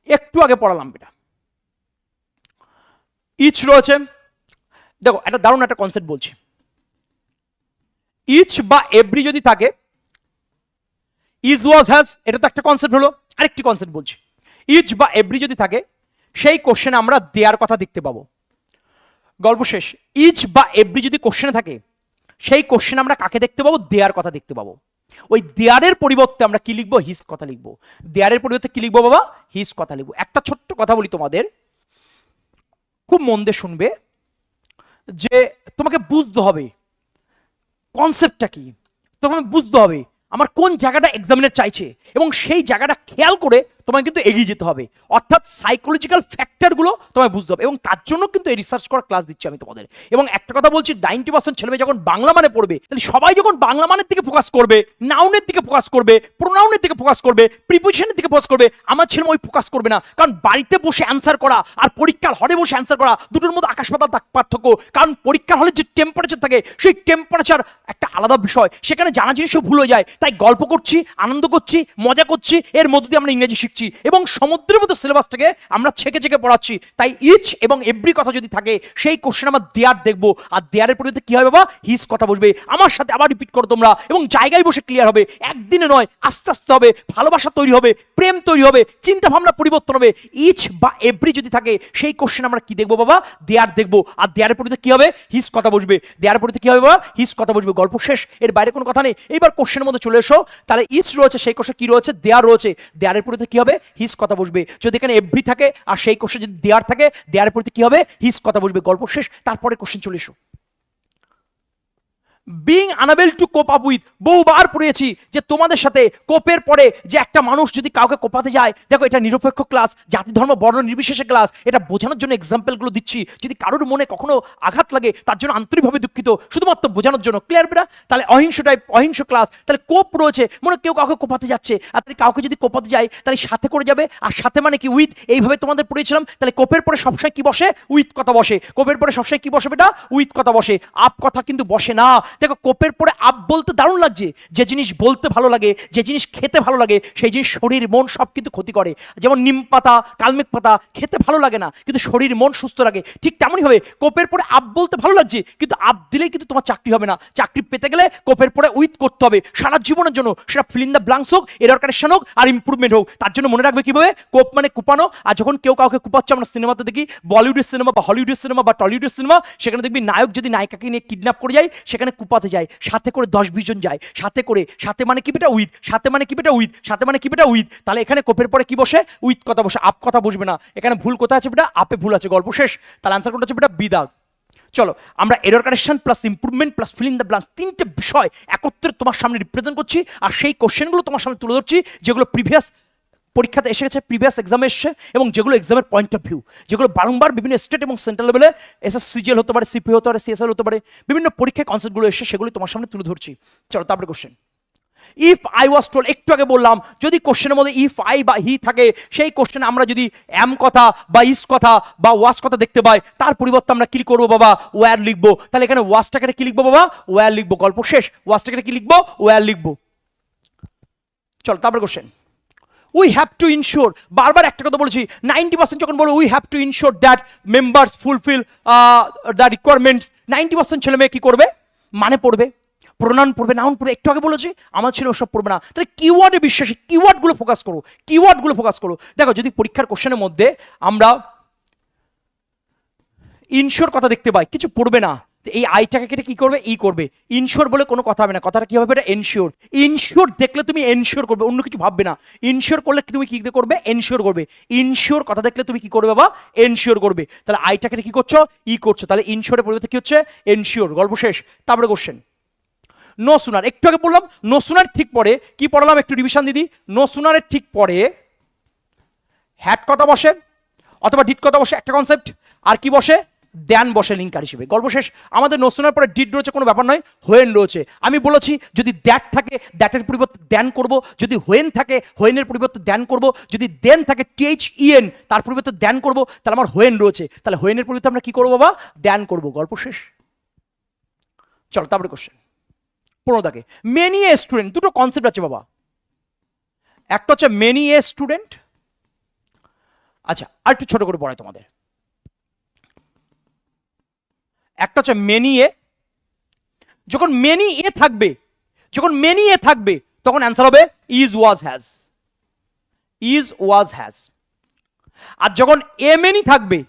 একটু আগে পড়ালাম এটা, ইচ রয়েছে। দেখো একটা দারুণ একটা কনসেপ্ট বলছি, ইচ বা এভরি যদি থাকে, ইজ ওয়াজ হ্যাজ, এটা তো একটা কনসেপ্ট হলো। আরেকটি কনসেপ্ট বলছি, ইচ বা এভরি যদি থাকে, সেই কোশ্চেনে আমরা দেয়ার কথা দেখতে পাবো। গল্প শেষ। ইচ বা এভরি যদি কোশ্চেনে থাকে, সেই কোশ্চেনে আমরা কাকে দেখতে পাবো? দেয়ার কথা দেখতে পাবো। ওই দেয়ারের পরিবর্তে আমরা কি লিখবো? হিজ কথা লিখবো। দেয়ারের পরিবর্তে কি লিখবো বাবা? হিজ কথা লিখবো। একটা ছোট্ট কথা বলি তোমাদের, খুব মন দিয়ে শুনবে, যে তোমাকে বুঝতে হবে কনসেপ্টটা কি, তোমাকে বুঝতে হবে আমার কোন জায়গাটা এক্সামিনার চাইছে, এবং সেই জায়গাটা খেয়াল করে তোমাকে কিন্তু এগিয়ে যেতে হবে। অর্থাৎ সাইকোলজিক্যাল ফ্যাক্টরগুলো তোমায় বুঝতে হবে, এবং তার জন্য কিন্তু এই রিসার্চ করা ক্লাস দিচ্ছি আমি তোমাদের। এবং একটা কথা বলছি, 90% ছেলেমেয়ে যখন বাংলা মানে পড়বে, তাহলে সবাই যখন বাংলা মানের দিকে ফোকাস করবে, নাউনের দিকে ফোকাস করবে, প্রোনাউনের দিকে ফোকাস করবে, প্রিপোজিশনের দিকে ফোকাস করবে, আমার ছেলে ওই ফোকাস করবে না। কারণ বাড়িতে বসে অ্যান্সার করা আর পরীক্ষার হলে বসে অ্যান্সার করা, দুটোর মধ্যে আকাশ পাতাল পার্থক্য। কারণ পরীক্ষার হলে যে টেম্পারেচার থাকে, সেই টেম্পারেচার একটা আলাদা বিষয়, সেখানে জানা জিনিসও ভুল হয়ে যায়। তাই গল্প করছি, আনন্দ করছি, মজা করছি, এর মধ্যে দিয়ে আমরা ইংরেজি শিখছি। শিখছি এবং সমুদ্রের মতো সিলেবাসটাকে আমরা ছেকে ছেকে পড়াচ্ছি। তাই ইচ এবং এভরি কথা যদি থাকে সেই কোশ্চেন আমরা দেয়ার দেখবো, আর দেয়ারের পরিবর্তে কি হবে বাবা, হিজ কথা বসবে। আমার সাথে আবার রিপিট করো তোমরা, এবং জায়গায় বসে ক্লিয়ার হবে, একদিনে নয়, আস্তে আস্তে হবে, ভালোবাসা তৈরি হবে, প্রেম তৈরি হবে, চিন্তা ভাবনা পরিবর্তন হবে। ইচ বা এভরি যদি থাকে সেই কোশ্চেন আমরা কি দেখবো বাবা, দেয়ার দেখবো, আর দেয়ারের পরিবর্তে কি হবে, হিজ কথা বসবে। দেয়ারের পরিবর্তে কি হবে বাবা, হিজ কথা বসবে, গল্প শেষ, এর বাইরে কোনো কথা নেই। এইবার কোশ্চেনের মধ্যে চলে এসো, তাহলে ইচ রয়েছে, সেই কোশ্চেন কি রয়েছে, দেয়ার রয়েছে, দেয়ারের পরিবর্তে কি হবে, হিজ কথা বসবে। যদি এখানে এভরি থাকে আর সেই কোশ্চেন যদি দেয়ার থাকে, দেয়ারের পরিবর্তে কি হবে, হিজ কথা বসবে, গল্প শেষ। তারপরে কোশ্চেন চলে এসো। Being unable to cope up with, বহুবার পড়িয়েছি যে তোমাদের সাথে কোপের পরে যে একটা মানুষ যদি কাউকে কোপাতে যায়, দেখো এটা নিরপেক্ষ ক্লাস, জাতি ধর্ম বর্ণ নির্বিশেষে ক্লাস, এটা বোঝানোর জন্য এক্সাম্পলগুলো দিচ্ছি। যদি কারোর মনে কখনো আঘাত লাগে তার জন্য আন্তরিকভাবে দুঃখিত, শুধুমাত্র বোঝানোর জন্য। ক্লিয়ার বেটা? তাহলে অহিংস টাইপ, অহিংস ক্লাস, তাহলে কোপ রয়েছে, মনে কেউ কাউকে কোপাতে যাচ্ছে, আর কাউকে যদি কোপাতে যায় তাহলে সাথে করে যাবে, আর সাথে মানে কি উইথ, এইভাবে তোমাদের পড়িয়েছিলাম। তাহলে কোপের পরে সবসময় কি বসে, উইথ কথা বসে। কোপের পরে সবসময় কি বসে বেটা, উইথ কথা বসে, আপ কথা কিন্তু বসে না। দেখো কোপের পরে আপ বলতে দারুণ লাগছে, যে জিনিস বলতে ভালো লাগে, যে জিনিস খেতে ভালো লাগে, সেই জিনিস শরীর মন সব কিন্তু ক্ষতি করে। যেমন নিম পাতা, কালমেঘ পাতা খেতে ভালো লাগে না, কিন্তু শরীর মন সুস্থ লাগে। ঠিক তেমনই হবে, কোপের পরে আপ বলতে ভালো লাগছে, কিন্তু আপ দিলেই কিন্তু তোমার চাকরি হবে না। চাকরি পেতে গেলে কোপের পরে উইথ করতে হবে সারা জীবনের জন্য, সেটা ফিল ইন দ্য ব্ল্যাঙ্কস হোক, এরর কারেকশন হোক, আর ইমপ্রুভমেন্ট হোক। তার জন্য মনে রাখবে কিভাবে, কোপ মানে কুপানো। আর যখন কেউ কাউকে কুপাচ্ছে, আমরা সিনেমাতে দেখি, বলিউডের সিনেমা বা হলিউডের সিনেমা বা টলিউডের সিনেমা, সেখানে দেখবি নায়ক যদি নায়িকাকে নিয়ে কিডন্যাপ করে যায়, সেখানে কুপাতে যায়, সাথে করে 10-20 জন যায়, সাথে করে, সাথে মানে কি বেটা উইথ, সাথে মানে কি বেটা উইথ, সাথে মানে কি বেটা উইথ। তাহলে এখানে কোপের পরে কি বসে, উইথ কথা বসে, আপ কথা বসবে না। এখানে ভুল কোথায় আছে বেটা, আপে ভুল আছে, গল্প শেষ। তাহলে আনসার কোনটা আছে বেটা, বি দাগ। চলো আমরা error correction plus improvement plus filling the blanks, তিনটে বিষয় একত্রে তোমার সামনে রিপ্রেজেন্ট করছি, আর সেই কোশ্চেনগুলো তোমার সামনে তুলে ধরছি যেগুলো প্রিভিয়াস পরীক্ষাতে এসে গেছে, প্রিভিয়াস এক্সামে এসছে, এবং যেগুলো এক্সামের পয়েন্ট অফ ভিউ, যেগুলো বারংবার বিভিন্ন স্টেট এবং সেন্ট্রাল লেভেলে এসএসসিজিএল হতে পারে, সিপি হতে পারে, সিএসএল হতে পারে, বিভিন্ন পরীক্ষায় কনসেপ্টগুলো এসছে, সেগুলো তোমার সামনে তুলে ধরছি। চলো তারপরে question. If I was told, একটু আগে বললাম, যদি কোশ্চেনের মধ্যে ইফ আই বা হি থাকে, সেই কোশ্চেনে আমরা যদি এম কথা বা ইস কথা বা ওয়াজ কথা দেখতে পাই, তার পরিবর্তে আমরা কি করবো বাবা, ওয়্যার লিখবো। তাহলে এখানে ওয়াজটাকে কি লিখবো বাবা, ওয়্যার লিখবো, গল্প শেষ। ওয়াজটাকে কি লিখবো, ওয়্যার লিখবো। চলো তারপরে question. We have to ensure, বারবার একটা কথা বলেছি, 90% যখন বলো we have to ensure that members fulfil the requirements, 90% ছেলে মেয়ে কি করবে, মানে পড়বে, প্রোনাউন পড়বে, নাউন পড়বে। একটু আগে বলেছি আমার ছেলে ওসব পড়বে না। তাহলে কিওয়ার্ডে বিশ্বাসী, কিওয়ার্ডগুলো ফোকাস করো, কিওয়ার্ডগুলো ফোকাস করো। দেখো যদি পরীক্ষার কোশ্চেনের মধ্যে আমরা ইনশিওর কথা দেখতে পাই, কিছু পড়বে না, এই আইটাকে কেটে কি করবে, ই করবে, ইনশিওর বলে কোনো কথা হবে না। কথাটা কি হবে, এটা এনশিওর। ইনশিওর দেখলে তুমি এনশিওর করবে, অন্য কিছু ভাববে না। ইনশিওর করলে তুমি কি করবে, এনশিওর করবে। ইনশিওর কথা দেখলে তুমি কি করবে বাবা, এনশিওর করবে। তাহলে আইটাকে কি করছো, ই করছো। তাহলে ইনশিওরের পরিবর্তে কি হচ্ছে, এনশিওর, গল্প শেষ। তারপরে কোশ্চেন। নো সুনার, একটু আগে বললাম, নো সুনার ঠিক পরে কি পড়ালাম, একটু রিভিশন দিদি। নো সুনারের ঠিক পরে হ্যাট কথা বসে অথবা ডিড কথা বসে, একটা কনসেপ্ট। আর কি বসে, দেন বসে লিঙ্কার হিসেবে, গল্প শেষ। আমাদের নো সুনার পরে ডিড রয়েছে, কোনো ব্যাপার নয়, হোয়েন রয়েছে। আমি বলেছি যদি দ্যাট থাকে দ্যাটের পরিবর্তে দেন করব, যদি হোয়েন থাকে হোয়েনের পরিবর্তে দেন করব, যদি দেন থাকে THEN তার পরিবর্তে দেন করব, তাহলে আমার হোয়েন রয়েছে, তাহলে হোয়েনের পরিবর্তে আমরা কি করবো বাবা, দেন করব, গল্প শেষ। চলো তারপরে কোশ্চেন। 15 দাগে মেনি এ স্টুডেন্ট, দুটো কনসেপ্ট আছে বাবা, একটা হচ্ছে মেনি এ স্টুডেন্ট। আচ্ছা আর একটু ছোট করে পড়াই তোমাদের, একটা হচ্ছে মেনি এ। যখন মেনি এ থাকবে, যখন মেনি এ থাকবে তখন অ্যান্সার হবে is was has, is was has. আর যখন এ মেনি থাকবে,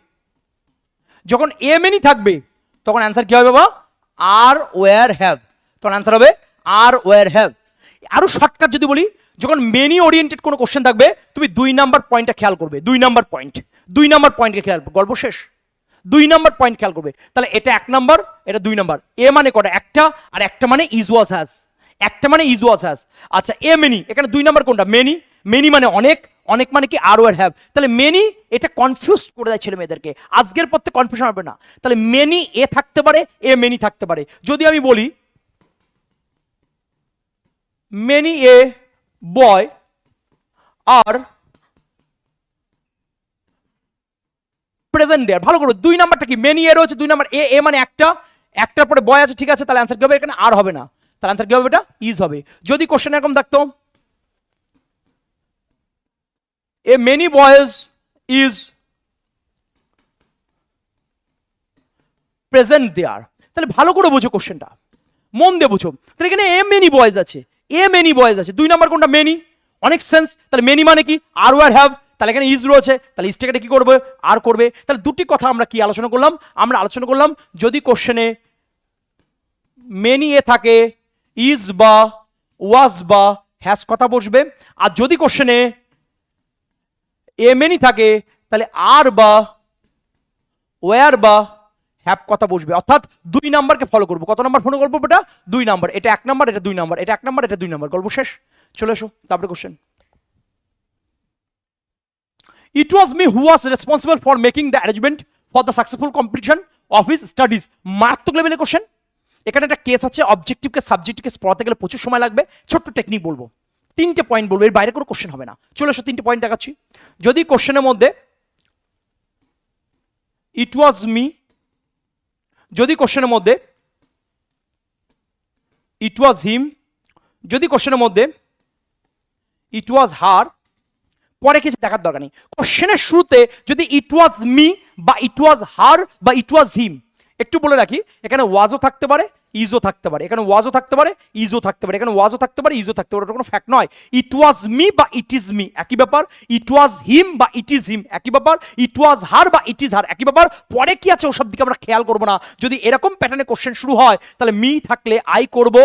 যখন এ মেনি থাকবে তখন অ্যান্সার কি হবে বাবা, আর ওয়ার হ্যাভ, তখন অ্যান্সার হবে আর ওয়ার হ্যাভ। আরো শর্টকাট যদি বলি, যখন মেনি ওরিয়েন্টেড কোনো কোশ্চেন থাকবে, তুমি 2 নাম্বার পয়েন্টটা খেয়াল করবে, 2 নাম্বার পয়েন্ট, 2 নাম্বার পয়েন্টকে খেয়াল করবে, গল্প শেষ। 2 নাম্বার পয়েন্ট খেয়াল করবে। তাহলে এটা 1 নাম্বার, এটা 2 নাম্বার। এ মানে কটা, একটা, আর একটা মানে ইজ ওয়াজ হ্যাজ, একটা মানে ইজ ওয়াজ হ্যাজ। আচ্ছা এ মেনি, এখানে 2 নাম্বার কোনটা, মেনি, মেনি মানে অনেক, অনেক মানে কি আর ওয়ার হ্যাভ। তাহলে মেনি, এটা কনফিউজ করে দেয় ছেলে মেয়েদেরকে, আজকের পর থেকে কনফিউশন হবে না। তাহলে মেনি এ থাকতে পারে, এ মেনি থাকতে পারে। যদি আমি বলি many a boy R present দেয়ার, ভালো করো। 2 নাম্বারটা কি, মেনি এ রয়েছে, 2 নাম্বার এ, এ মানে একটা, একটার পরে বয় আছে, ঠিক আছে, তাহলে অ্যান্সার কি হবে, এখানে আর হবে না, তাহলে অ্যান্সার কি হবে, এটা ইজ হবে। যদি কোশ্চেন এরকম থাকতো a many boys is present there. তাহলে ভালো করে বোঝো কোশ্চেনটা, মন দিয়ে বোঝো। তাহলে এখানে এ মেনি বয়েজ আছে, এ মেনি বয়েজ আছে, 2 নাম্বার কোনটা? মেনি। অনেক সেন্স। তাহলে মেনি মানে কি? আর ওয়ার হ্যাভ। তাহলে এখানে ইজ রয়েছে, তাহলে ইজটাকে কি করবে? আর করবে। তাহলে দুটি কথা আমরা কি আলোচনা করলাম? আমরা আলোচনা করলাম যদি কোশ্চেনে মেনি এ থাকে, ইজ বা ওয়াজ বা হ্যাজ কথা বসবে। আর যদি কোশ্চেনে এ মেনি থাকে তাহলে আর বা ওয়ার বা হ্যাভ কথা বসবে। অর্থাৎ 2 নাম্বারকে ফলো করবো। কত নাম্বার ফলো করবো বেটা? 2 নাম্বার। এটা 1 নাম্বার, এটা 2 নাম্বার, এটা 1 নাম্বার, এটা 2 নাম্বার। গল্প শেষ। চলে এসো তারপরে question. It was me who was responsible for making the arrangement for the successful completion of his studies. মারাত্মক লেভেলের কোশ্চেন। এখানে একটা কেস আছে, অবজেক্টিভকে সাবজেক্টিভকে পড়াতে গেলে প্রচুর সময় লাগবে। ছোট্ট টেকনিক বলবো, 3টে পয়েন্ট বলবো, এর বাইরে কোনো কোশ্চেন হবে না। চলে এসো 3টে পয়েন্ট দেখাচ্ছি। যদি কোশ্চেনের মধ্যে ইট ওয়াজ মি, যদি কোশ্চেনের মধ্যে ইট ওয়াজ হিম, যদি কোশ্চেনের মধ্যে ইট ওয়াজ হার, পরে কিছু দেখার দরকার নেই। কোশ্চেনের শুরুতে যদি ইট ওয়াজ মি বা ইট ওয়াজ হার বা ইট ওয়াজ হিম, একটু বলে রাখি এখানে ওয়াজও থাকতে পারে, ইজও থাকতে পারে, এখানে ওয়াজও থাকতে পারে, ইজও থাকতে পারে, এখানে ওয়াজও থাকতে পারে, ইজও থাকতে পারে, ওটা কোনো ফ্যাক্ট নয়। ইট ওয়াজ মি বা ইট ইজ মি একই ব্যাপার, ইট ওয়াজ হিম বা ইট ইজ হিম একই ব্যাপার, ইট ওয়াজ হার বা ইট ইজ হার একই ব্যাপার। পরে কি আছে ওসব দিকে আমরা খেয়াল করবো না। যদি এরকম প্যাটার্নে কোশ্চেন শুরু হয় তাহলে মি থাকলে আই করব,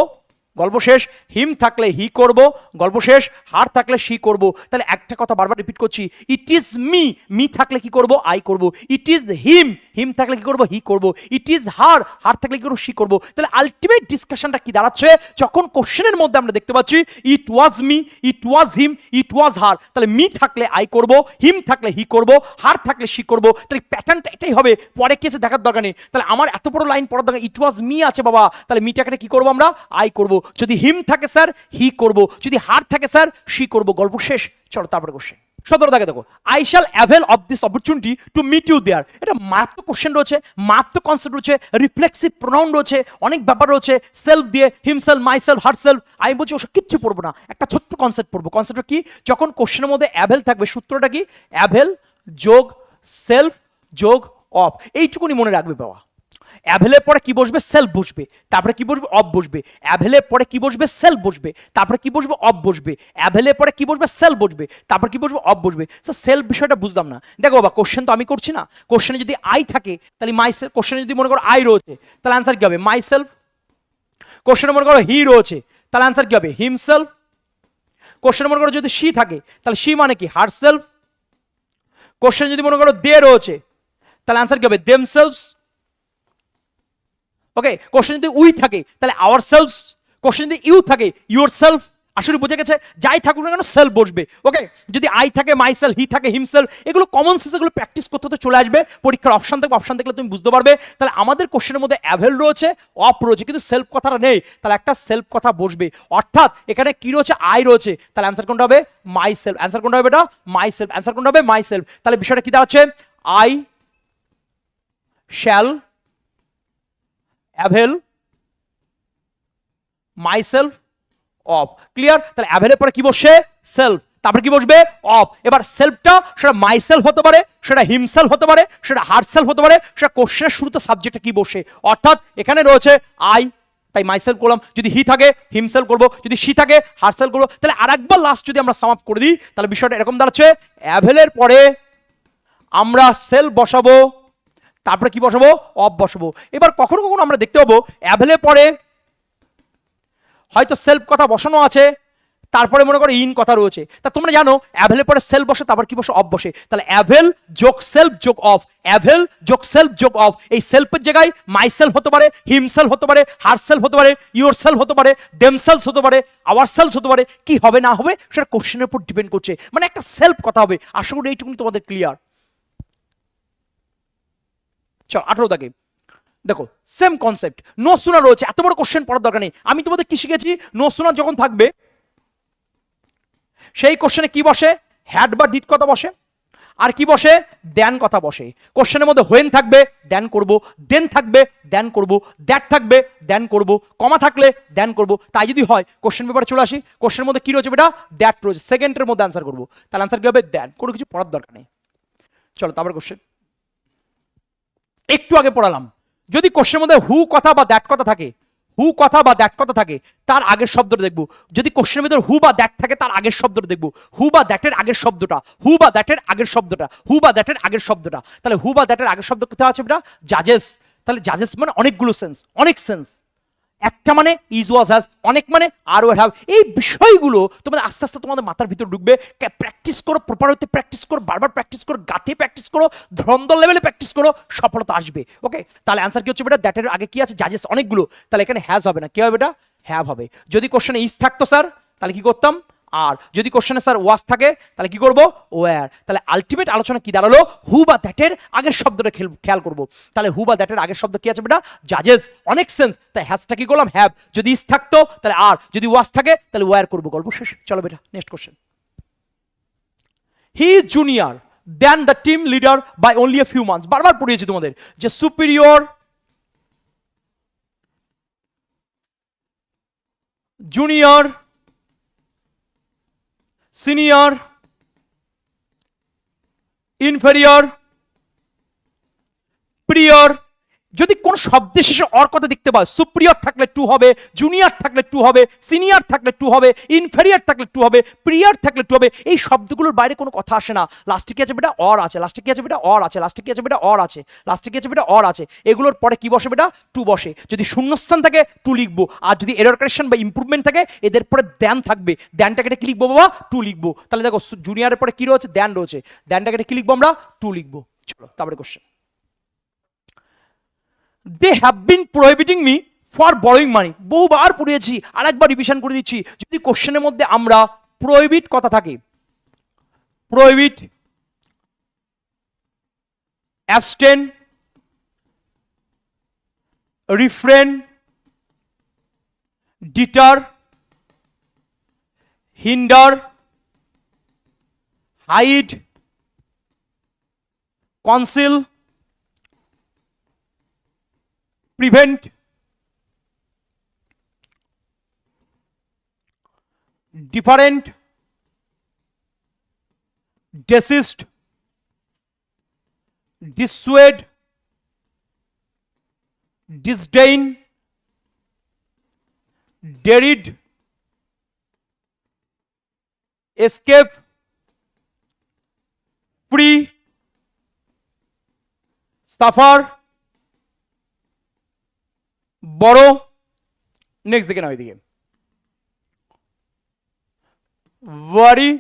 গল্প শেষ। হিম থাকলে হি করব, গল্প শেষ। হার থাকলে সি করব। তাহলে একটা কথা বারবার রিপিট করছি, ইট ইজ মি, মি থাকলে কি করব? আই করব। ইট ইজ হিম, হিম থাকলে কি করব? হি করব। ইট ইজ হার, হার থাকলে কি করব? সি করব। তাহলে আলটিমেট ডিসকাশনটা কি দাঁড়াচ্ছে? যখন কোশ্চেনের মধ্যে আমরা দেখতে পাচ্ছি ইট ওয়াজ মি, ইট ওয়াজ হিম, ইট ওয়াজ হার, তাহলে মি থাকলে আই করব, হিম থাকলে হি করব, হার থাকলে সি করব। তাহলে প্যাটার্নটা এটাই হবে, পরে কি আছে দেখার দরকার নেই। তাহলে আমার এত বড় লাইন পড়ার দরকার, ইট ওয়াজ মি আছে বাবা, তাহলে মিটাকে কি করব আমরা? আই করব। যদি হিম থাকে স্যার হি করব, যদি হার থাকে স্যার সি করব। গল্প শেষ। চলো তারপরে কোশ্চেন। 17 দাগে দেখো, I shall avail of this opportunity to meet you there. এটা মারাত্মক কোশ্চেন রয়েছে, মারাত্মক কনসেপ্ট রয়েছে, রিফ্লেক্সিভ প্রোনাউন রয়েছে, অনেক ব্যাপার রয়েছে, সেলফ দিয়ে হিমসেলফ, মাইসেলফ, হারসেলফ। আমি বলছি ওসব কিচ্ছু পড়বো না, একটা ছোট্ট কনসেপ্ট পড়বো। কনসেপ্টটা কি? যখন কোশ্চেনের মধ্যে অ্যাভেল থাকবে, সূত্রটা কি? অ্যাভেল যোগ সেলফ যোগ অফ, এইটুকুনি মনে রাখবে বাবা। অ্যাভেলের পরে কি বসবে? সেলফ বসবে, তারপরে কি বসবে? অফ বসবে। অ্যাভেলের পরে কি বসবে? সেলফ বসবে, তারপরে কি বসবে? অফ বসবে। অ্যাভেলের পরে কি বসবে? সেলফ বসবে, তারপর কি বসবে? অফ বসবে। স্যার সেলফ বিষয়টা বুঝলাম না। দেখো বাবা, কোশ্চেন তো আমি করছি না, কোশ্চেনে যদি আই থাকে তাহলে মাই সেলফ, কোশ্চেনে যদি মনে করো আই রয়েছে তাহলে অ্যান্সার কি হবে? My self. কোশ্চেনে মনে করো হি রয়েছে তাহলে অ্যান্সার কি হবে? হিমসেলফ। কোশ্চেনে মনে করো যদি শি থাকে তাহলে শি মানে কি? Her self. কোশ্চেনে যদি মনে করো দে রয়েছে তাহলে অ্যান্সার কি হবে? দেমসেলভস। ওকে, কোশ্চেন যদি উই থাকে তাহলে আওয়ার সেলফস। কোশ্চেন যদি ইউ থাকে ইউর সেলফ। আসলে বুঝে গেছে? যাই থাকুক না কেন সেলফ বসবে। ওকে, যদি আই থাকে মাই সেলফ, হি থাকে হিমসেলফ। এগুলো কমন সেন্স, এগুলো প্র্যাকটিস করতে হতে চলে আসবে। পরীক্ষার অপশন থাকবে, অপশন দেখলে তুমি বুঝতে পারবে। তাহলে আমাদের কোশ্চেনের মধ্যে অ্যাভেল রয়েছে, অফ রয়েছে, কিন্তু সেলফ কথাটা নেই। তাহলে একটা সেলফ কথা বসবে, অর্থাৎ এখানে কি রয়েছে? আই রয়েছে, তাহলে অ্যান্সার কোনটা হবে? My self. অ্যান্সার কোনটা হবে এটা? My self. অ্যান্সার কোনটা হবে? My self. তাহলে বিষয়টা কি দাঁড়াচ্ছে? I shall avail myself of. Clear? তাহলে অ্যাভেলের পরে কি বসে? সেলফ, তারপরে কি বসবে? অফ। এবার সেলফটা সেটা মাইসেলফ হতে পারে, সেটা হিমসেলফ হতে পারে, সেটা হারসেলফ হতে পারে, সেটা কোশ্চেনের শুরুতে সাবজেক্টে কি বসে। অর্থাৎ এখানে রয়েছে আই, তাই মাইসেলফ করলাম। যদি হি থাকে হিমসেলফ করবো, যদি শি থাকে হারসেলফ করবো। তাহলে আরেকবার লাস্ট যদি আমরা সাম আপ করে দিই তাহলে বিষয়টা এরকম দাঁড়াচ্ছে, অ্যাভেলের পরে আমরা সেলফ বসাবো, তারপরে কি বসাবো? অফ বসাবো। এবার কখনো কখনো আমরা দেখতে পাবো অ্যাভেলের পরে হয়তো সেলফ কথা বসানো আছে, তারপরে মনে করো ইন কথা রয়েছে। তা তোমরা জানো অ্যাভেলের পরে সেলফ বসে, তারপর কি বসে? অফ বসে। তাহলে অ্যাভেল যোগ সেলফ যোগ অফ, অ্যাভেল যোগ সেলফ যোগ অফ। এই সেলফের জায়গায় মাই সেলফ হতে পারে, হিম সেলফ হতে পারে, হার সেলফ হতে পারে, ইউর সেলফ হতে পারে, দেম সেলফ হতে পারে, আওয়ার সেলফ হতে পারে। কি হবে না হবে সেটা কোশ্চেনের উপর ডিপেন্ড করছে, মানে একটা সেলফ কথা হবে। আশা করি এইটুকুনি তোমাদের ক্লিয়ার। চল 18 দাগে দেখো, সেম কনসেপ্ট, নো সুনার রয়েছে। এত বড় কোশ্চেন পড়ার দরকার নেই। আমি তোমাদের কি শিখেছি? নো সুনার যখন থাকবে সেই কোশ্চেনে কি বসে? হ্যাড বা ডিড কথা বসে। আর কি বসে, দেন কথা বসে। কোশ্চেনের মধ্যে হোয়েন থাকবে দেন করব, দেন থাকবে দেন করব, দ্যাট থাকবে দেন করব, কমা থাকলে দেন করব। তাই যদি হয় কোশ্চেন পেপারে চলে আসি, কোশ্চেনের মধ্যে কি রয়েছে বেটা, দ্যাট রয়েছে, সেকেন্ডের মধ্যে অ্যান্সার করবো। তাহলে অ্যান্সার কি হবে, দেন। কোনো কিছু পড়ার দরকার নেই। চলো তারপরে কোশ্চেন। একটু আগে পড়ালাম, যদি কোশ্চেনের মধ্যে হু কথা বা দ্যাট কথা থাকে, হু কথা বা দ্যাট কথা থাকে, তার আগের শব্দটা দেখবো। যদি কোশ্চেনের ভিতরে হু বা দ্যাট থাকে, তার আগের শব্দটা দেখবো। হু বা দ্যাটের আগের শব্দটা, হু বা দ্যাটের আগের শব্দটা, হু বা দ্যাটের আগের শব্দটা। তাহলে হু বা দ্যাটের আগের শব্দ কোথায় আছে বেটা, জাজেস। তাহলে জাজেস মানে অনেকগুলো সেন্স, অনেক সেন্স। একটা মানে ইজ ওয়াজ হ্যাজ, অনেক মানে আর ওয়ার হ্যাভ। এই বিষয়গুলো তোমাদের আস্তে আস্তে তোমাদের মাথার ভিতর ঢুকবে। প্র্যাকটিস করো, প্রপার হতে প্র্যাকটিস করো, বারবার প্র্যাকটিস করো, গাতে প্র্যাকটিস করো, ধরন্দর লেভেলে প্র্যাকটিস করো, সফলতা আসবে। ওকে, তাহলে অ্যান্সার কি হচ্ছে বেটা, দ্যাটের আগে কি আছে, জাজেস অনেকগুলো। তাহলে এখানে হ্যাজ হবে না, কি হবে বেটা, হ্যাভ হবে। যদি কোশ্চেনে ইজ থাকতো স্যার, তাহলে কি করতাম, আর যদি কোশ্চেনে স্যার ওয়াজ থাকে, তাহলে কি করবো, ওয়্যার। তাহলে আলটিমেট আলোচনা কি দাঁড়ালো, হু বা দ্যাটের আগের শব্দটা খেয়াল করবো। তাহলে হু বা দ্যাটের আগের শব্দ কি আছে বেটা, জাজেস, অনেক সেন্স। তাই হ্যাজটা কি করলাম, হ্যাভ। যদি ইজ থাকতো তাহলে আর, যদি ওয়াজ থাকে তাহলে ওয়্যার করবো, গল্প শেষ। চলো বেটা next question. He is junior then the team leader by only a few months. বারবার পড়িয়েছি তোমাদের যে superior, junior, senior, inferior, prior. যদি কোন শব্দের শেষে অর কথা দেখতে পাও, সুপ্রিয়র থাকলে টু হবে, জুনিয়র থাকলে টু হবে, সিনিয়র থাকলে টু হবে, ইনফেরিয়র থাকলে টু হবে, প্রিয়র থাকলে টু হবে। এই শব্দগুলোর বাইরে কোনো কথা আসে না। লাস্টে কি আছে বেটা, অর আছে। লাস্টে কি আছে বেটা, অর আছে। লাস্টে কি আছে বেটা, অর আছে। লাস্টে কি আছে বেটা, অর আছে। এগুলোর পরে কি বসে বেটা, টু বসে। যদি শূন্যস্থান থাকে টু লিখবো, আর যদি এরর কারেকশন বা ইমপ্রুভমেন্ট থাকে এদের পরে দ্যান থাকবে। দ্যানটাকে কি লিখবো বাবা, টু লিখবো। তাহলে দেখো জুনিয়রের পরে কি রয়েছে, দ্যান রয়েছে, দ্যানটাকে কি লিখবো আমরা, টু লিখবো। চলো তারপরে question. They have been prohibiting me for borrowing money. বহুবার পড়িয়েছি, আর একবার রিভিশন করে দিচ্ছি। যদি কোশ্চেনের মধ্যে আমরা প্রোহিবিট কথা থাকে, prohibit, abstain, refrain, deter, hinder, hide, conceal, prevent, different, desist, dissuade, disdain, deride, escape, free, suffer, borrow। Next দিকে না, ওইদিকে worry,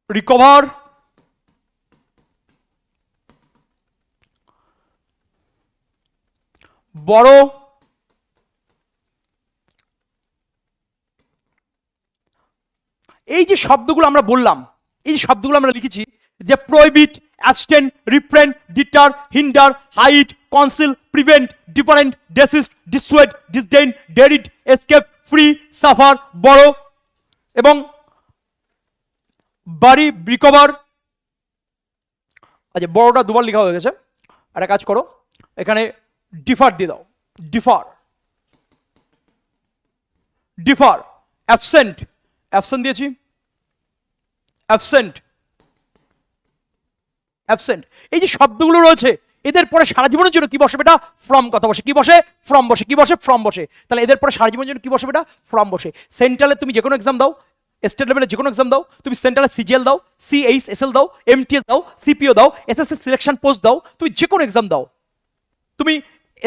recover, borrow, এই যে শব্দগুলো আমরা বললাম, এই যে শব্দগুলো আমরা লিখেছি, যে prohibit, abstain, refrain, deter, hinder, hide, conceal, prevent, different, desist, dissuade, disdain, deride, escape, free, suffer, borrow এবং বাড়ি, রিকভার। আচ্ছা, বড়টা দুবার লেখা হয়ে গেছে, একটা কাজ করো, এখানে ডিফার দিয়ে দাও, ডিফার, ডিফার। অ্যাবসেন্ট, অ্যাবসেন্ট দিয়েছি, অ্যাবসেন্ট, অ্যাবসেন্ট। এই যে শব্দগুলো রয়েছে, এদের পরে সারা জীবনের জন্য কি বসে বেটা, ফ্রম কথা বসে। কি বসে, ফ্রম বসে। কি বসে, ফ্রম বসে। তাহলে এদের পরে সারা জীবনের জন্য কি বসে বেটা, ফ্রম বসে। সেন্ট্রালে তুমি যে কোনো এক্সাম দাও, স্টেট লেভেলে যে কোনো এক্সাম দাও, তুমি সেন্ট্রালে সিজিএল দাও, সিএইচএসএল দাও, এমটিএস দাও, সিপিও দাও, এসএসসি সিলেকশন পোস্ট দাও, তুমি যে কোনো এক্সাম দাও, তুমি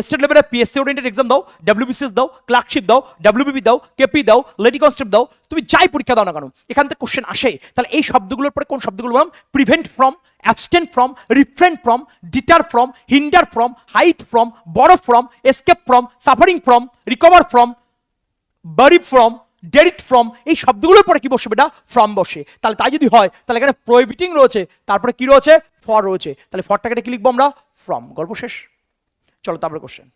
স্টেট লেভেলে পিএসসি ওরিয়েন্টেড এক্সাম দাও, ডাব্লিউবিসিএস দাও, ক্লার্কশিপ দাও, ডাব্লিউবিপি দাও, কেপি দাও, লেডি কনস্টেবল দাও, তুমি যাই পরীক্ষা দাও না কেন, এখান থেকে কোশ্চেন আসে। তাহলে এই শব্দগুলোর পরে কোন শব্দগুলো বললাম, prevent from, abstain from, refrain from, deter from, hinder from, hide from, borrow from, escape from, suffering from, recover from, vary from, deride from. এই শব্দগুলোর পরে কি বসে বেটা, ফ্রম বসে। তাহলে তাই যদি হয়, তাহলে এখানে প্রোহিবিটিং রয়েছে, তারপরে কি রয়েছে, ফর রয়েছে। তাহলে ফরটাকে কি লিখবো আমরা, ফ্রম। গল্প শেষ। চলো তারপরে কোশ্চেন।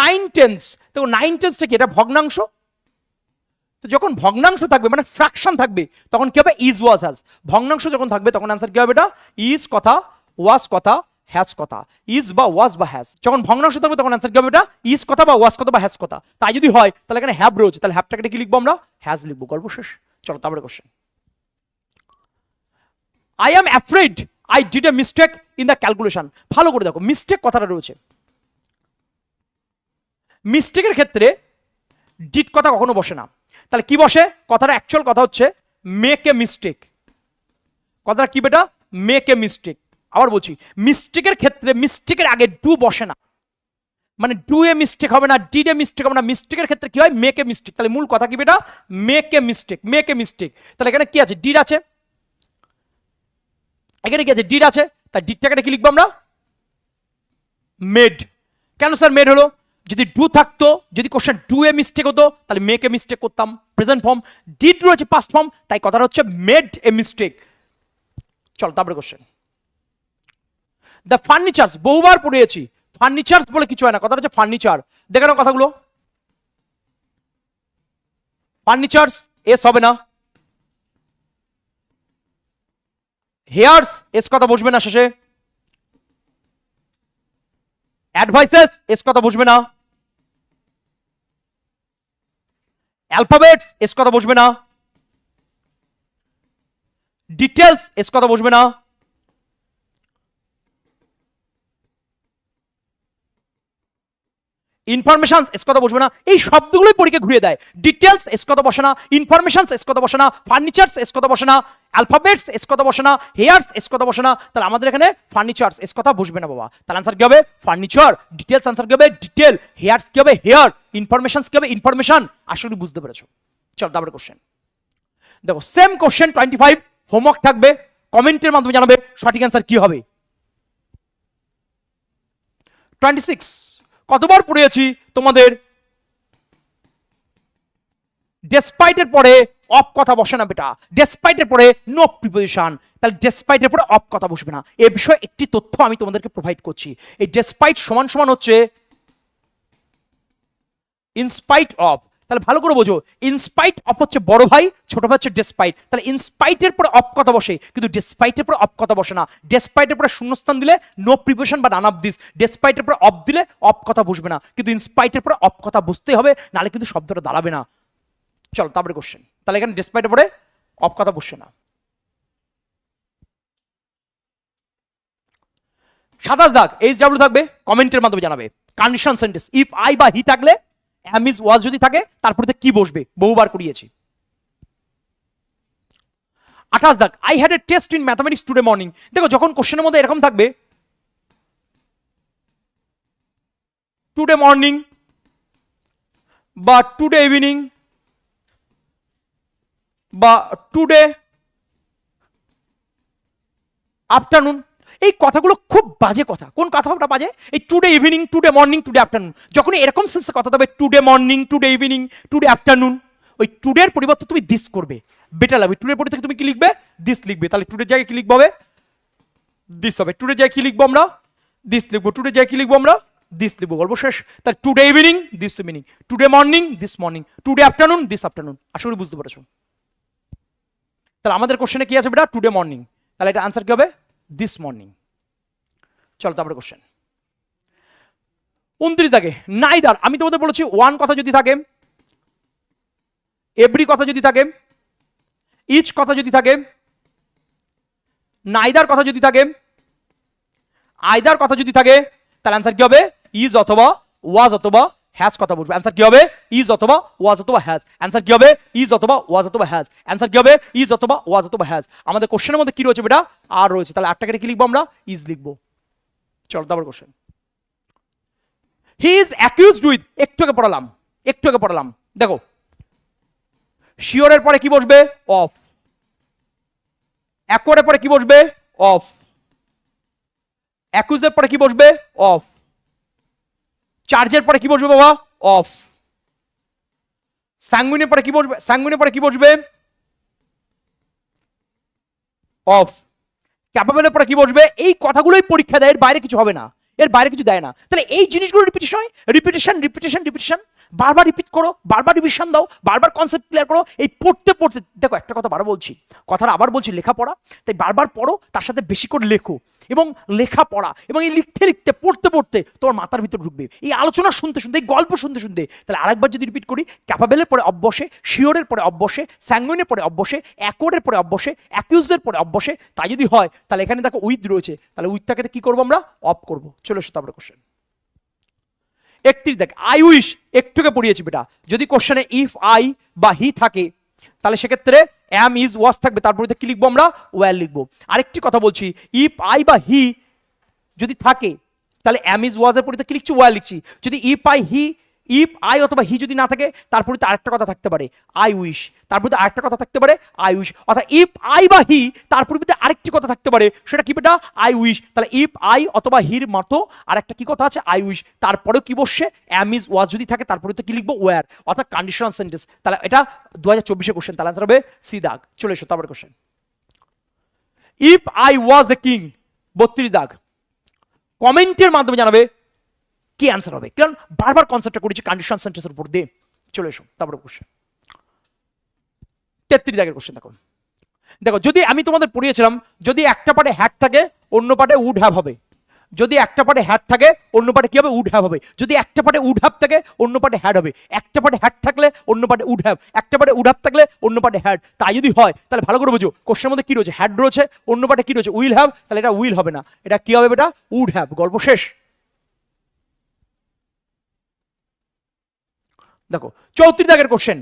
Nine tenths. দেখো নাইন টেন্সটা কি, এটা ভগ্নাংশ। তো যখন ভগ্নাংশ থাকবে মানে ফ্র্যাকশন থাকবে তখন কি হবে ইজ ওয়াজ হ্যাজ। ভগ্নাংশ যখন থাকবে তখন অ্যান্সার কি হবে এটা ইজ কথা, ওয়াজ কথা, হ্যাজ কথা। ইজ বা ওয়াজ বা হ্যাজ। যখন ভগ্নাংশ থাকবে তখন অ্যান্সার কি হবে এটা ইজ কথা বা ওয়াজ কথা বা হ্যাজ কথা। তাই যদি হয় তাহলে এখানে হ্যাভ রয়েছে, তাহলে হ্যাভটাকে কি লিখবো আমরা হ্যাজ লিখবো। গল্প শেষ। চলো তারপরে question. I am afraid I did a mistake in the calculation. ভালো করে দেখো মিস্টেক কথাটা রয়েছে। মিস্টেকের ক্ষেত্রে ডিড কথা কখনো বসে না, তাহলে কি বসে? কথাটা অ্যাকচুয়াল কথা হচ্ছে মেক এ মিস্টেক। কথাটা কি বেটা? Make a mistake. আবার বলছি মিস্টেকের ক্ষেত্রে মিস্টেকের আগে ডু বসে না, মানে ডু এ মিস্টেক হবে না, ডিড এ মিস্টেক হবে না। মিস্টেকের ক্ষেত্রে কি হয়? Make a mistake. তাহলে মূল কথা কি বেটা? Make a mistake, make a mistake. তাহলে এখানে কি আছে? ডিড আছে, এখানে কি আছে? ডিড আছে। তাই ডিডটাকে কি লিখবো আমরা? মেড। কেন স্যার মেড হলো? যদি ডু থাকতো, যদি কোশ্চেন ডু এ মিস্টেক হতো তাহলে মেক এ মিস্টেক করতাম, প্রেজেন্ট ফর্ম। ডিড রয়েছে পাস্ট ফর্ম, তাই কথাটা হচ্ছে মেড এ মিস্টেক। চল তারপরে কোশ্চেন। দ্য ফার্নিচার্স, বহুবার পড়িয়েছি, ফার্নিচার্স বলে কিছু হয় না, কথাটা হচ্ছে ফার্নিচার। দেখে নাও কথাগুলো। ফার্নিচার্স এস হবে না, হেয়ার্স এস কথা বসবে না শেষে, অ্যাডভাইসেস এস কথা বসবে না, অ্যালফাবেটস এস কথা বসবে না, ডিটেলস এস কথা বসবে না, ইনফরমেশনস এস কথা বসবে না। এই শব্দগুলোই পরীক্ষা ঘুরিয়ে দেয়। ডিটেলস এস কথা বসে না, ইনফরমেশনস এস কথা বসে না, ফার্নিচার্স এস কথা বসে না, অ্যালফাবেটস এস কথা বসে না, হেয়ার্স এস কথা বসে না। তাহলে আমাদের এখানে ফার্নিচার্স এস কথা বসবে না বাবা। তাহলে আনসার কি হবে? ফার্নিচার। ডিটেলস আনসার কি হবে? ডিটেল। হেয়ার্স কি হবে? হেয়ার। ইনফরমেশনস কি হবে? ইনফরমেশন। আশা করি বুঝতে পেরেছো। চল তারপরে কোশ্চেন দেখো। সেম কোশ্চেন 25, হোমওয়ার্ক থাকবে, কমেন্টের মাধ্যমে জানাবে সঠিক অ্যান্সার কি হবে। 26 কতবার পড়িয়েছি তোমাদের? ডেসপাইটের পরে অফ কথা বসে না বেটা, ডেসপাইটের পরে নো প্রিপোজিশন। তাহলে ডেসপাইটের পরে অফ কথা বসবে না। এ বিষয়ে একটি তথ্য আমি তোমাদেরকে প্রোভাইড করছি। এই ডেসপাইট সমান সমান হচ্ছে ইনস্পাইট অফ। তাহলে ভালো করে বোঝো, ইনস্পাইট অফ হচ্ছে বড় ভাই, ছোট ভাই হচ্ছে ডেসপাইট। তাহলে ইনস্পাইটের পরে অফ কথা বসে, কিন্তু ডেসপাইটের পরে অফ কথা বসে না। ডেসপাইটের পরে শূন্যস্থান দিলে নো প্রিপোজিশন বা নান অফ দিস, ডেসপাইটের পরে অফ দিলে অফ কথা বসবে না, কিন্তু ইনস্পাইটের পরে অফ কথা বসতেই হবে, নাহলে কিন্তু শব্দটা দাঁড়াবে না। চলো তারপরে কোশ্চেন। তাহলে এখানে ডেসপাইটের পরে অফ কথা বসছে না। 27 দাগ এইচ ডাব্লিউ থাকবে, কমেন্টের মাধ্যমে জানাবে। কন্ডিশন সেন্টেন্স, ইফ আই বা হি থাকলে, অ্যাম ইজ ওয়াজ যদি থাকে, তারপরে কি বসবে? বহুবার করিয়েছি। 28 দাগ I had a test in mathematics today morning. দেখো যখন কোশ্চেনের মধ্যে এরকম থাকবে টুডে মর্নিং বা টুডে ইভিনিং বা টুডে আফটারনুন, এই কথাগুলো খুব বাজে কথা। কোন কথাটা বাজে? এই today evening, today morning, today afternoon. যখন এরকম সেন্সে কথা হবে today morning, today evening, today afternoon, ওই টুডের পরিবর্তে তুমি দিস করবে, বেটার লাগবে। টুডের পরিবর্তে তুমি কি লিখবে? দিস লিখবে। তাহলে টুডের জায়গায় কি লিখবো হবে? দিস হবে। টুডের জায়গায় কি লিখবো আমরা? দিস লিখবো। টুডের জায়গায় কি লিখবো আমরা? দিস লিখবো। গল্প শেষ। তাহলে today evening, this evening, today morning, this morning, today afternoon, this afternoon. আশা করি বুঝতে পেরেছো। তাহলে আমাদের কোশ্চেনে কি আছে বেটা? Today morning. তাহলে এটা আনসার কি হবে? This morning. চলো তারপরে কোশ্চেন। 29 থাকে নাইদার। আমি তোমাদের বলেছি ওয়ান কথা যদি থাকে, এভরি কথা যদি থাকে, ইচ কথা যদি থাকে, নাইদার কথা যদি থাকে, আইদার কথা যদি থাকে, তাহলে আনসার কি হবে? ইজ অথবা ওয়াজ অথবা হ্যাজ কথা বলবে। অ্যান্সার কি হবে? ইজ অথবা ওয়াজ অথবা হ্যাজ। অ্যান্সার কি হবে? ইজ অথবা ওয়াজ অথবা হ্যাজ। অ্যান্সার কি হবে? ইজ অথবা ওয়াজ অথবা হ্যাজ। আমাদের কোশ্চেনের মধ্যে কি রয়েছে বেটা? আর রয়েছে। তাহলে আটটাকে কি লিখবো আমরা? ইজ লিখবো। চলো তারপর question. He is accused with, একটু আগে পড়ালাম। দেখো শিওরের পরে কি বসবে? অফ। অ্যাকোয়ারের পরে কি বসবে? অফ। অ্যাকিউজের পরে কি বসবে? অফ। চার্জের পরে কি বসবে বাবা? অফ। স্যাঙ্গুইনের পরে কি বসবে? স্যাঙ্গুইনের পরে কি বসবে? অফ। ক্যাপাবলের পরে কি বসবে? এই কথাগুলোই পরীক্ষা দেয়, এর বাইরে কিছু হবে না, এর বাইরে কিছু দেয় না। তাহলে এই জিনিসগুলো রিপিটেশন হয়, রিপিটেশন রিপিটেশন রিপিটেশন। বারবার রিপিট করো, বারবার রিভিশন দাও, বারবার কনসেপ্ট ক্লিয়ার করো। এই পড়তে পড়তে দেখো একটা কথা বারবার বলছি, কথাটা আবার বলছি, লেখাপড়া, তাই বারবার পড়ো, তার সাথে বেশি করে লেখো, এবং লেখাপড়া এবং এই লিখতে লিখতে পড়তে পড়তে তোমার মাথার ভিতর ঢুকবে। এই আলোচনা শুনতে শুনতে, এই গল্প শুনতে শুনতে, তাহলে আরেকবার যদি রিপিট করি, ক্যাপাবেলের পরে অভ্যসে, শিওরের পরে অভ্যসে, স্যাঙ্গুইনের পরে অভ্যসে, অ্যাকোর্ডের পরে অভ্যসে, অ্যাকিউজের পরে অভ্যসে, তাই যদি হয় তাহলে এখানে দেখো উইথ রয়েছে, তাহলে উইথটাকে কি করবো আমরা, অফ করবো। চলে এসো তারপরে কোশ্চেন 31 দেখ, আই উইশ একটুকে পড়িয়েছি বেটা। যদি কোশ্চেনে ইফ আই বা হি থাকে তাহলে সেক্ষেত্রে অ্যাম ইজ ওয়াজ থাকবে, তারপরে কি লিখবো আমরা, ওয়ার লিখবো। আরেকটি কথা বলছি, ইফ আই বা হি যদি থাকে তাহলে অ্যাম ইজ ওয়াজের পরিতে কি লিখছি, ওয়ার লিখছি। যদি ইফ আই অথবা হি যদি না থাকে তারপরে আরেকটা কথা থাকতে পারে, আই উইশ, তারপরে আরেকটা কথা থাকতে পারে, আই উইশ। অর্থাৎ ইফ আই বা হি তারপরে আরেকটি কথা থাকতে পারে, সেটা কি বেটা, আই উইশ। তাহলে ইফ আই অথবা হির মতো আরেকটা কি কথা আছে, আই উইশ। তারপরেও কি বসছে, অ্যাম ইজ ওয়াজ যদি থাকে তারপরে তো কি লিখবো, ওয়ার, অর্থাৎ কন্ডিশনাল সেন্টেন্স। তাহলে এটা 2024 কোশ্চেন, তাহলে আনসার হবে সি দাগ। চলে এসো তারপরে question, if I was a king 32 দাগ, কমেন্টের মাধ্যমে জানাবে কি অ্যান্সার হবে, কারণ বারবার কনসেপ্টটা করেছি কন্ডিশনাল সেন্টেন্সের উপর দিয়ে। চলে এসো তারপরে কোশ্চেন 33 দাগের কোশ্চেন। দেখো দেখো, যদি আমি তোমাদের পড়িয়েছিলাম, যদি একটা পার্টে হ্যাড থাকে অন্য পার্টে উড হ্যাভ হবে, যদি একটা পার্টে হ্যাড থাকে অন্য পার্টে কি হবে, উড হ্যাভ হবে। যদি একটা পার্টে উড হ্যাভ থাকে অন্য পার্টে হ্যাড হবে। একটা পার্টে হ্যাড থাকলে অন্য পার্টে উড হ্যাভ, একটা পার্টে উড হ্যাভ থাকলে অন্য পার্টে হ্যাড। তাই যদি হয় তাহলে ভালো করে বুঝো, কোশ্চেনের মধ্যে কি রয়েছে, হ্যাড রয়েছে, অন্য পার্টে কি রয়েছে, উইল হ্যাভ। তাহলে এটা উইল হবে না, এটা কি হবে বেটা, উড হ্যাভ। গল্প শেষ। দেখো 34 দাগের কোশ্চেন,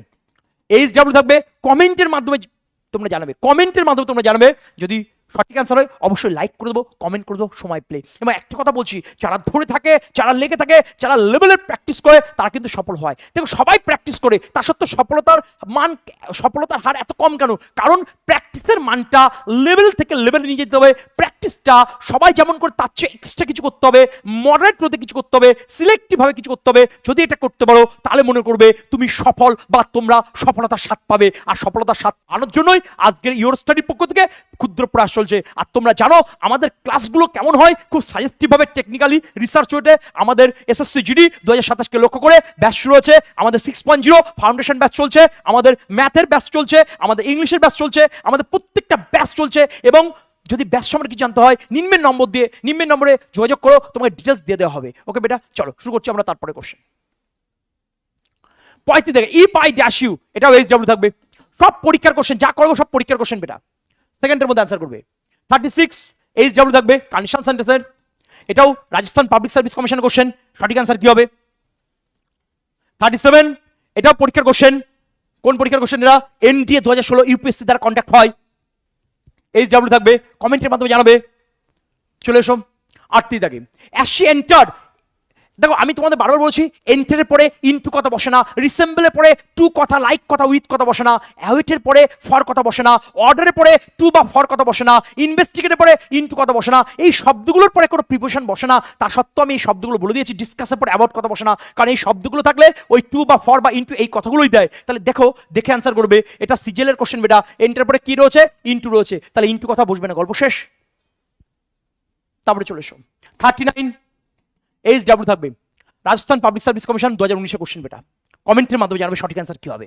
এইচ ডাব্লিউ থাকবে, কমেন্টের মাধ্যমে তোমরা জানাবে, কমেন্টের মাধ্যমে তোমরা জানাবে। যদি সঠিক অ্যান্সার হয় অবশ্যই লাইক করে দেবো, কমেন্ট করে দেবো, সময় প্লে। এবং একটা কথা বলছি, যারা ধরে থাকে, যারা লেগে থাকে, যারা লেভেলের প্র্যাকটিস করে তারা কিন্তু সফল হয়। দেখো সবাই প্র্যাকটিস করে, তা সত্ত্বেও সফলতার হার এত কম কেন? কারণ প্র্যাকটিসের মানটা লেভেল থেকে লেভেলে নিয়ে যেতে হবে। প্র্যাকটিসটা সবাই যেমন করে তার চেয়ে এক্সট্রা কিছু করতে হবে, মডারেট রোধে কিছু করতে হবে, সিলেক্টিভভাবে কিছু করতে হবে। যদি এটা করতে পারো তাহলে মনে করবে তুমি সফল, বা তোমরা সফলতার স্বাদ পাবে। আর সফলতার স্বাদ আনার জন্যই আজকের ইওর স্টাডির পক্ষ থেকে ক্ষুদ্র প্রয়াস চলছে। আর তোমরা জানো আমাদের ক্লাসগুলো কেমন হয়, খুব সাজেস্টিভভাবে, টেকনিক্যালি, রিসার্চ ওয়েতে। আমাদের এসএসসি জিডি 2027কে লক্ষ্য করে ব্যাচ শুরু হয়েছে, আমাদের 6.0 ফাউন্ডেশন ব্যাচ চলছে, আমাদের ম্যাথের ব্যাচ চলছে, আমাদের ইংলিশের ব্যাচ চলছে, আমাদের প্রত্যেকটা ব্যাচ চলছে। এবং যদি ব্যাচ সম্পর্কে কিছু জানতে হয় নিম্নের নম্বরে যোগাযোগ করো, তোমাকে ডিটেলস দিয়ে দেওয়া হবে। ওকে বেটা, চলো শুরু করছি আমরা তারপরে কোশ্চেন 35 থেকে, ইফ আই ড্যাশ ইউ, এটাও এইচ ডাব্লিউ থাকবে। সব পরীক্ষার কোশ্চেন যা করবো সব পরীক্ষার কোশ্চেন বেটা, সেকেন্ডের মধ্যে অ্যান্সার করবে। 36 এইচ ডাব্লিউ থাকবে, কন্ডিশনাল সেন্টেন্সের, এটাও Rajasthan public service commission question. সঠিক অ্যান্সার কি হবে? 37 এটাও পরীক্ষার কোশ্চেন। কোন পরীক্ষার কোশ্চেন? এরা এনডিএ 2016 ইউপিএসসি দ্বারা কন্ট্যাক্ট হয়। এইচ ডাব্লিউ থাকবে, কমেন্টের মাধ্যমে জানাবে। চলে এসো 38 থাকে, অ্যাজ শি এন্টার্ড। দেখো আমি তোমাদের বারবার বলছি, এন্টারের পরে ইনটু কথা বসে না, রিসেম্বলের পরে টু কথা, লাইক কথা, উইথ কথা বসে না, অ্যাওয়েটের পরে ফর কথা বসে না, অর্ডারের পরে টু বা ফর কথা বসে না, ইনভেস্টিগেটের পরে ইনটু কথা বসে না, এই শব্দগুলোর পরে কোনো প্রিপোজিশন বসে না। তা সত্ত্বেও আমি এই শব্দগুলো বলে দিয়েছি। ডিসকাসের পরে অ্যাবাউট কথা বসে না, কারণ এই শব্দগুলো থাকলে ওই টু বা ফর বা ইনটু এই কথাগুলোই দেয়। তাহলে দেখো দেখে অ্যান্সার করবে। এটা সিজিএলের কোশ্চেন বেটা, এন্টারের পরে কি রয়েছে, ইনটু রয়েছে, তাহলে ইনটু কথা বসবে না, গল্প শেষ। তারপরে চলে এসো 39 এইচ ডাব্লিউ থাকবে, Rajasthan public service commission 2019 question বেটা, কমেন্টের মাধ্যমে জানাবে সঠিক অ্যান্সার কি হবে।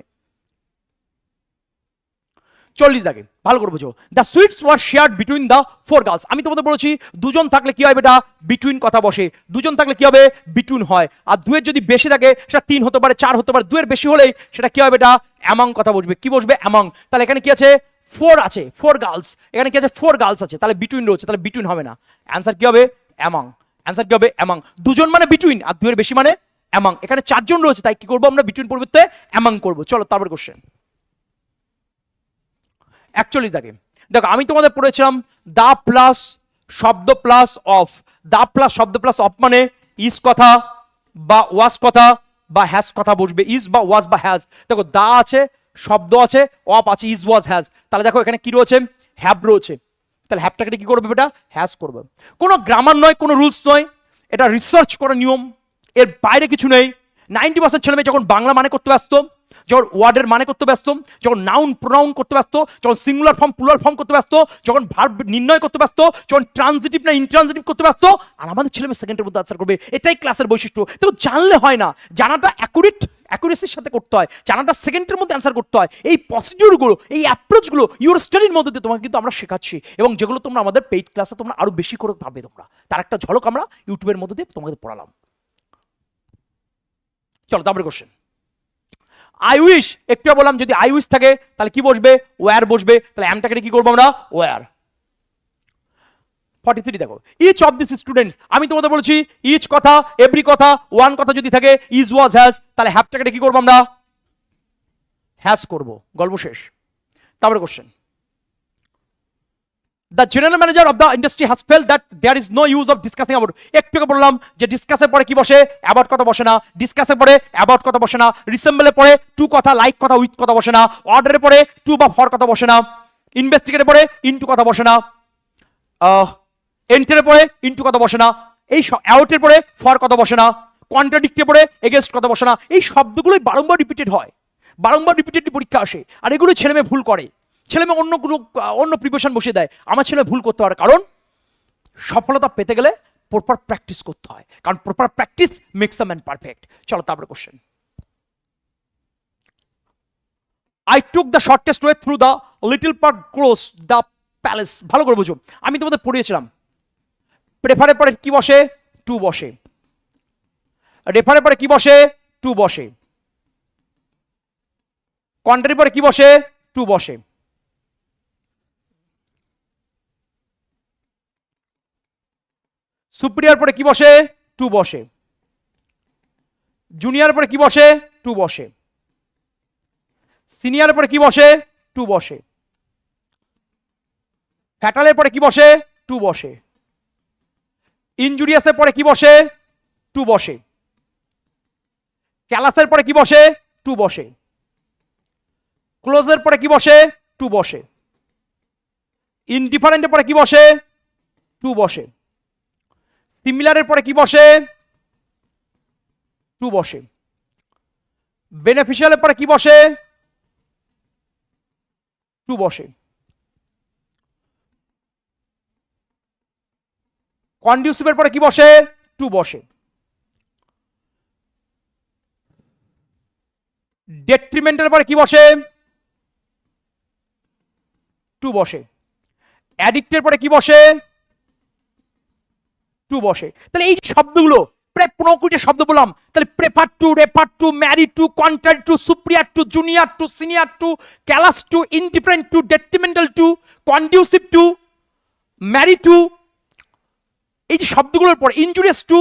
40 দাগে, ভালো করে বুঝো, the sweets were shared between the four girls. আমি তোমাদের বলেছি দুজন থাকলে কি হয় বেটা, বিটুইন কথা বসে। দুজন থাকলে কি হবে, বিটুইন হয়। আর দুয়ের যদি বেশি থাকে সেটা 3 হতে পারে, 4 হতে পারে। দুয়ের বেশি হলেই সেটা কি হয় বেটা, অ্যামাং কথা বসবে। কি বসবে, অ্যামাং। তাহলে এখানে কি আছে, ফোর আছে, ফোর গার্লস। এখানে কি আছে, ফোর গার্লস আছে, তাহলে বিটুইন রয়েছে, তাহলে বিটুইন হবে না। অ্যান্সার কি হবে, অ্যামাং। অ্যান্সার কি হবে, অ্যামাং। দুজন মানে বিটুইন, আর দুয়ের বেশি মানে অ্যামাং। এখানে 4 জন রয়েছে, তাই কি করবো আমরা, বিটুইন পরিবর্তে অ্যামাং করবো। চলো তারপর কোশ্চেন 41 থাকে। দেখো আমি তোমাদের পড়েছিলাম দা প্লাস শব্দ প্লাস অফ। দা প্লাস শব্দ প্লাস অফ মানে ইজ কথা বা ওয়াজ কথা বা হ্যাজ কথা বসবে, ইজ বা ওয়াজ বা হ্যাজ। দেখো দা আছে, শব্দ আছে, অফ আছে, ইজ ওয়াজ হ্যাজ। তাহলে দেখো এখানে কি রয়েছে, হ্যাভ রয়েছে। তাহলে হ্যাভটাকে কি করবে বেটা, হ্যাজ করবে। কোনো গ্রামার নয়, কোনো রুলস নয়, এটা রিসার্চ করা নিয়ম, এর বাইরে কিছু নেই। 90% ছেলেমেয়ে যখন বাংলা মানে করতে ব্যস্ত, যখন ওয়ার্ডের মানে করতে ব্যস্ত, যখন নাউন প্রোনাউন করতে ব্যস্ত, যখন সিঙ্গুলার ফর্ম প্লুরাল ফর্ম করতে ব্যস্ত, যখন ভার্ব নির্ণয় করতে ব্যস্ত, যখন ট্রান্সিটিভ না ইনট্রান্সিটিভ করতে ব্যস্ত, আর আমাদের ছেলে মেয়ে সেকেন্ডের মধ্যে আনসার করবে। এটাই ক্লাসের বৈশিষ্ট্য। তো জানলে হয় না, জানাটা অ্যাকুরেসির সাথে করতে হয়, জানাটা সেকেন্ডের মধ্যে অ্যান্সার করতে হয়। এই প্রসিডিউরগুলো, এই অ্যাপ্রোচগুলো ইউর স্টাডির মধ্যে দিয়ে তোমাকে কিন্তু আমরা শেখাচ্ছি, এবং যেগুলো তোমরা আমাদের পেইড ক্লাসে তোমরা আরো বেশি করে পাবে। তোমরা তার একটা ঝলক আমরা ইউটিউবের মধ্যে দিয়ে তোমাকে পড়ালাম। চলো তারপরে কোশ্চেন। আই উইশ, একটু বললাম যদি আই উইশ থাকে তাহলে কি বসবে? ওয়্যার বসবে। তাহলে অ্যামটাকে কি করবো আমরা? ওয়্যার। 43 দেখো, ইচ অফ দিস স্টুডেন্টস, আমি তোমাদের বলেছি ইচ কথা, এভরি কথা, ওয়ান কথা যদি থাকে, ইজ ওয়াজ হ্যাজ, তাহলে হ্যাভটাকে কি করবো আমরা? হ্যাজ করবো। গল্প শেষ। তারপরে question. The general manager of the industry has felt that there is no use of discussing about. একটু বললাম যে ডিসকাসের পরে কি বসে? অ্যাবাউট কথা বসে না। ডিসকাসের পরে অ্যাবাউট কথা বসে না। রিসেম্বলের পরে টু কথা, লাইক কথা, উইথ কথা বসে না। অর্ডারের পরে টু বা ফর কথা বসে না। ইনভেস্টিগেটের পরে ইনটু কথা বসে না। এন্টারের পরে ইনটু কথা বসে না। এই আউটের পরে ফর কথা বসে না। কন্ট্রাডিক্টের পরে এগেনস্ট কথা বসে না। এই শব্দগুলোই বারংবার রিপিটেড হয়, বারংবার রিপিটেডলি পরীক্ষা আসে, আর এগুলো ছেলেমেয়ে ভুল করে। ছেলেমেয়ে অন্য প্রিপারেশন বসিয়ে দেয়। আমার ছেলে ভুল করতে পারে, কারণ সফলতা পেতে গেলে প্রপার প্র্যাকটিস করতে হয়, কারণ proper practice makes a man perfect. চলো তারপরে question. I took the shortest way through the little park close the palace. ভালো করে বুঝো, আমি তোমাদের পড়িয়েছিলাম প্রেফারের পরে কি বসে? টু বসে। রেফারের পরে কি বসে? টু বসে। কন্ট্রারির পরে কি বসে? টু বসে। সুপিরিয়র পরে কি বসে? টু বসে। জুনিয়র পরে কি বসে? টু বসে। সিনিয়র পরে কি বসে? টু বসে। ফ্যাটালের পরে কি বসে? টু বসে। ইনজুরিয়াসের পরে কি বসে? টু বসে। ক্যালাসের পরে কি বসে? টু বসে। ক্লোজের পরে কি বসে? টু বসে। ইনডিফারেন্টের পরে কি বসে? টু বসে। সিমিলারের পরে কি বসে? টু বসে। বেনিফিশিয়ালের পরে কি বসে? টু বসে। কন্ডিউসিভের পরে কি বসে? টু বসে। ডেট্রিমেন্টের পরে কি বসে? টু বসে। অ্যাডিক্টের পরে কি বসে? টু বসে। তাহলে এই শব্দগুলো প্রায় 15-20 শব্দ বললাম। তাহলে prefer to, refer to, marry to, contrary to, superior to, junior to, senior to, callous to, indifferent to, detrimental to, conducive to, marry to, এই যে শব্দগুলোর পর injurious to,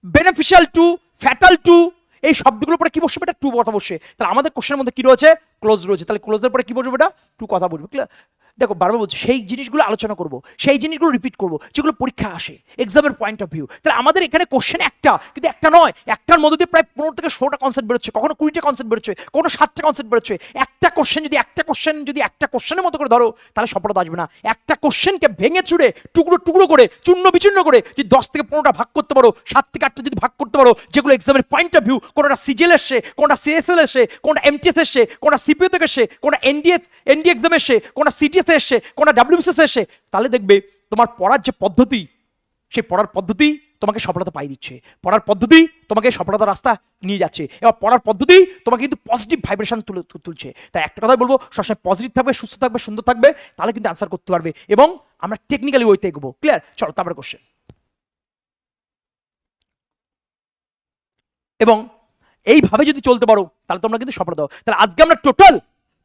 beneficial to, fatal to, এই শব্দগুলোর পরে কি বসবে? এটা টু কথা বসে। তাহলে আমাদের কোশ্চেনের মধ্যে কি রয়েছে? ক্লোজ রয়েছে। তাহলে ক্লোজের পরে কি বসবে? এটা টু কথা বলবে। দেখো বারবার বলছি, সেই জিনিসগুলো আলোচনা করব, সেই জিনিসগুলো রিপিট করব যেগুলো পরীক্ষা আসে এক্সামের পয়েন্ট অফ ভিউ। তাহলে আমাদের এখানে কোশ্চেন একটা, কিন্তু একটা নয়, একটার মধ্যে দিয়ে প্রায় 15 থেকে 16টা কনসেপ্ট বেরোচ্ছে, কখনো 20টা কনসেপ্ট বেরোচ্ছে, কখনো 7টা কনসেপ্ট বেরোচ্ছে। একটা কোশ্চেনের মতো করে ধরো, তাহলে সফলতা আসবে না। একটা কোশ্চেনকে ভেঙে চুড়ে টুকরো টুকরো করে, চূর্ণ বিচূর্ণ করে যদি 10 থেকে 15টা ভাগ করতে পারো, 7 থেকে 8টা যদি ভাগ করতে পারো, যেগুলো এক্সামের পয়েন্ট অফ ভিউ, কোনটা সিজিএল এসছে, কোনটা সিএসএল এসছে, কোনটা এমটিএস এসছে, কোনটা সিপিও থেকে এসছে, কোনটা এনডি এক্সাম এসছে, কোনটা সিটিএস এসছে, কোনটা ডাব্লিউবিসিএস এসছে, তাহলে দেখবে তোমার পড়ার যে পদ্ধতি, সেই পড়ার পদ্ধতি তোমাকে সফলতা পাই দিচ্ছে। পড়ার পদ্ধতি তোমাকে সফলতার রাস্তা নিয়ে যাচ্ছে। এবার পড়ার পদ্ধতি তোমাকে কিন্তু পজিটিভ ভাইব্রেশন তুলছে। তাই একটা কথাই বলবো, সবসময় পজিটিভ থাকবে, সুস্থ থাকবে, সুন্দর থাকবে, তাহলে কিন্তু অ্যান্সার করতে পারবে, এবং আমরা টেকনিক্যালি ওইতে এগোবো। ক্লিয়ার? চলো তারপরে কোশ্চেন। এবং এইভাবে যদি চলতে পারো তাহলে তোমরা কিন্তু সফলতা পাও। তাহলে আজকে আমরা টোটাল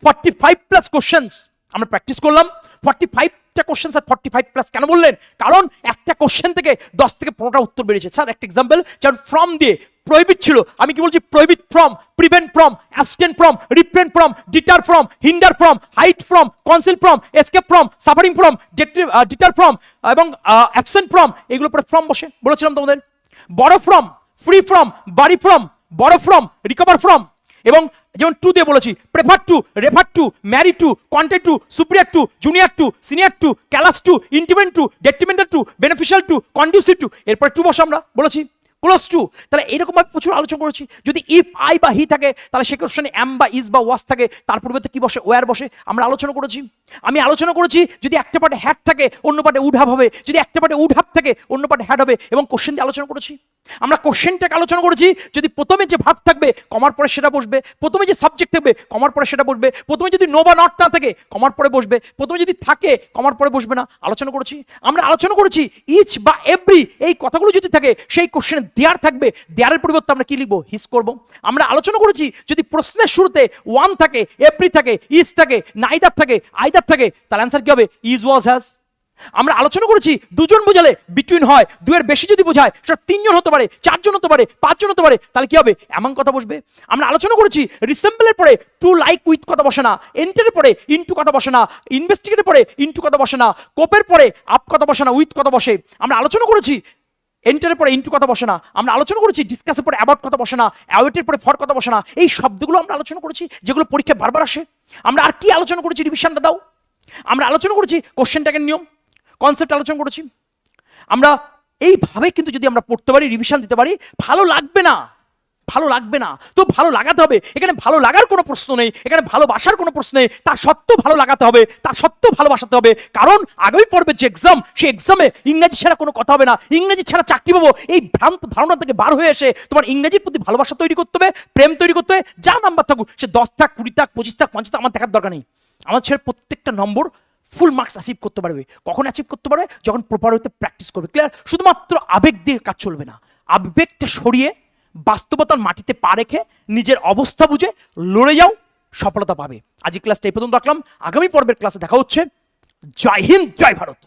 45+ কোশ্চেন্স আমরা প্র্যাকটিস করলাম। 45টা কোশ্চেন আর 45+। কেন বললেন? কারণ একটা কোশ্চেন থেকে 10 থেকে 15টা উত্তর বেরিয়েছে। স্যার একটা এক্সাম্পল, যেমন ফ্রম দিয়ে প্রহিবিট ছিল, আমি কি বলছি? Prohibit from, prevent from, abstain from, refrain from, deter from, hinder from, hide from, conceal from, escape from, suffering from, deter from এবং অ্যাবসেন্ট ফ্রম, এগুলো পরে ফ্রম বসে। বলেছিলাম তোমাদের বড় ফ্রম, ফ্রি ফ্রম, বাড়ি from, borrow from, recover from. এবং যেমন to দিয়ে বলেছি prefer to, refer to, marry to, contrary to, superior to, junior to, senior to, callous to, independent to, detrimental two, beneficial two, conducive two, এরপরে two বসে আমরা বলেছি। Close two. তাহলে এরকম ভাবে প্রচুর আলোচনা করেছি। যদি ইফ আই বা হি থাকে তাহলে সেই কোশ্চেনে এম বা ইজ বা ওয়াজ থাকে, তার পরিবর্তে কি বসে? ওয়্যার বসে। আমরা আলোচনা করেছি। আমি আলোচনা করেছি যদি একটা পার্টে হ্যাড থাকে অন্য পার্টে উড হ্যাভ হবে, যদি একটা পার্টে উড হ্যাভ থাকে অন্য পার্টে হ্যাড হবে, এবং কোশ্চেন দিয়ে আলোচনা করেছি। আমরা কোশ্চেনটাকে আলোচনা করেছি যদি প্রথমে যে ভার্ব থাকবে কমার পরে সেটা বসবে, প্রথমে যে সাবজেক্ট থাকবে কমার পরে সেটা বসবে, প্রথমে যদি নো বা নট না থাকে কমার পরে বসবে, প্রথমে যদি থাকে কমার পরে বসবে না। আলোচনা করেছি। আমরা আলোচনা করেছি ইচ বা এভরি এই কথাগুলো যদি থাকে সেই কোশ্চেনে দেয়ার থাকবে, দেয়ারের পরিবর্তে আমরা কি লিখবো? হিস করব। আমরা আলোচনা করেছি যদি প্রশ্নের শুরুতে ওয়ান থাকে, এভরি থাকে, ইজ থাকে, নাইদার থাকে, আইদার থাকে, তার অ্যান্সার কি হবে? Is, was, has. আমরা আলোচনা করেছি দুজন বোঝালে বিটুইন হয়, দুয়ের বেশি যদি বোঝায় সেটা তিনজন হতে পারে, চারজন হতে পারে, পাঁচজন হতে পারে, তাহলে কি হবে? এমন কথা বসবে। আমরা আলোচনা করেছি রিসেম্বলের পরে টু লাইক উইথ কথা বসে না, এন্টারের পরে ইনটু কথা বসে না, ইনভেস্টিগেটের পরে ইনটু কথা বসে না, কোপের পরে আপ কথা বসে না, উইথ কথা বসে। আমরা আলোচনা করেছি এন্টারের পরে ইনটু কথা বসে না। আমরা আলোচনা করেছি ডিসকাসের পরে অ্যাবাউট কথা বসে না, অ্যাওয়েটের পরে ফর কথা বসে না। এই শব্দগুলো আমরা আলোচনা করেছি যেগুলো পরীক্ষায় বারবার আসে। আমরা আর কি আলোচনা করেছি? রিভিশনটা দাও। আমরা আলোচনা করেছি কোশ্চেনটাকে নিয়ম, কনসেপ্ট আলোচনা করেছি। আমরা এইভাবে কিন্তু যদি আমরা পড়তে পারি, রিভিশন দিতে পারি, ভালো লাগবে না, ভালো লাগবে না তো ভালো লাগাতে হবে। এখানে ভালো লাগার কোনো প্রশ্ন নেই, এখানে ভালোবাসার কোনো প্রশ্ন নেই। তার সত্ত্বেও ভালো লাগাতে হবে, তার সত্ত্বেও ভালোবাসাতে হবে। কারণ আগামী পর্বের যে এক্সাম, সেই এক্সামে ইংরেজি ছাড়া কোনো কথা হবে না, ইংরেজি ছাড়া চাকরি পাবো, এই ভ্রান্ত ধারণা থেকে বার হয়ে এসে তোমার ইংরেজির প্রতি ভালোবাসা তৈরি করতে হবে, প্রেম তৈরি করতে হবে। যা নাম্বার থাকুক, সে 10 থাক, 20 থাক, 25 থাক, 50 থাক, আমার দেখার দরকার নেই। আমার ছেলে প্রত্যেকটা নম্বর ফুল মার্কস অ্যাচিভ করতে পারবে। কখন অ্যাচিভ করতে পারবে? যখন প্রপার হতে প্র্যাকটিস করবে। ক্লিয়ার? শুধুমাত্র আবেগ দিয়ে কাজ চলবে না, আবেগটা সরিয়ে বাস্তবতার মাটিতে পা রেখে নিজের অবস্থা বুঝে লড়ে যাও, সফলতা পাবে। আজ ক্লাসটা এই পর্যন্ত রাখলাম। আগামী পর্বের ক্লাসে দেখা হচ্ছে। জয় হিন্দ, জয় ভারত।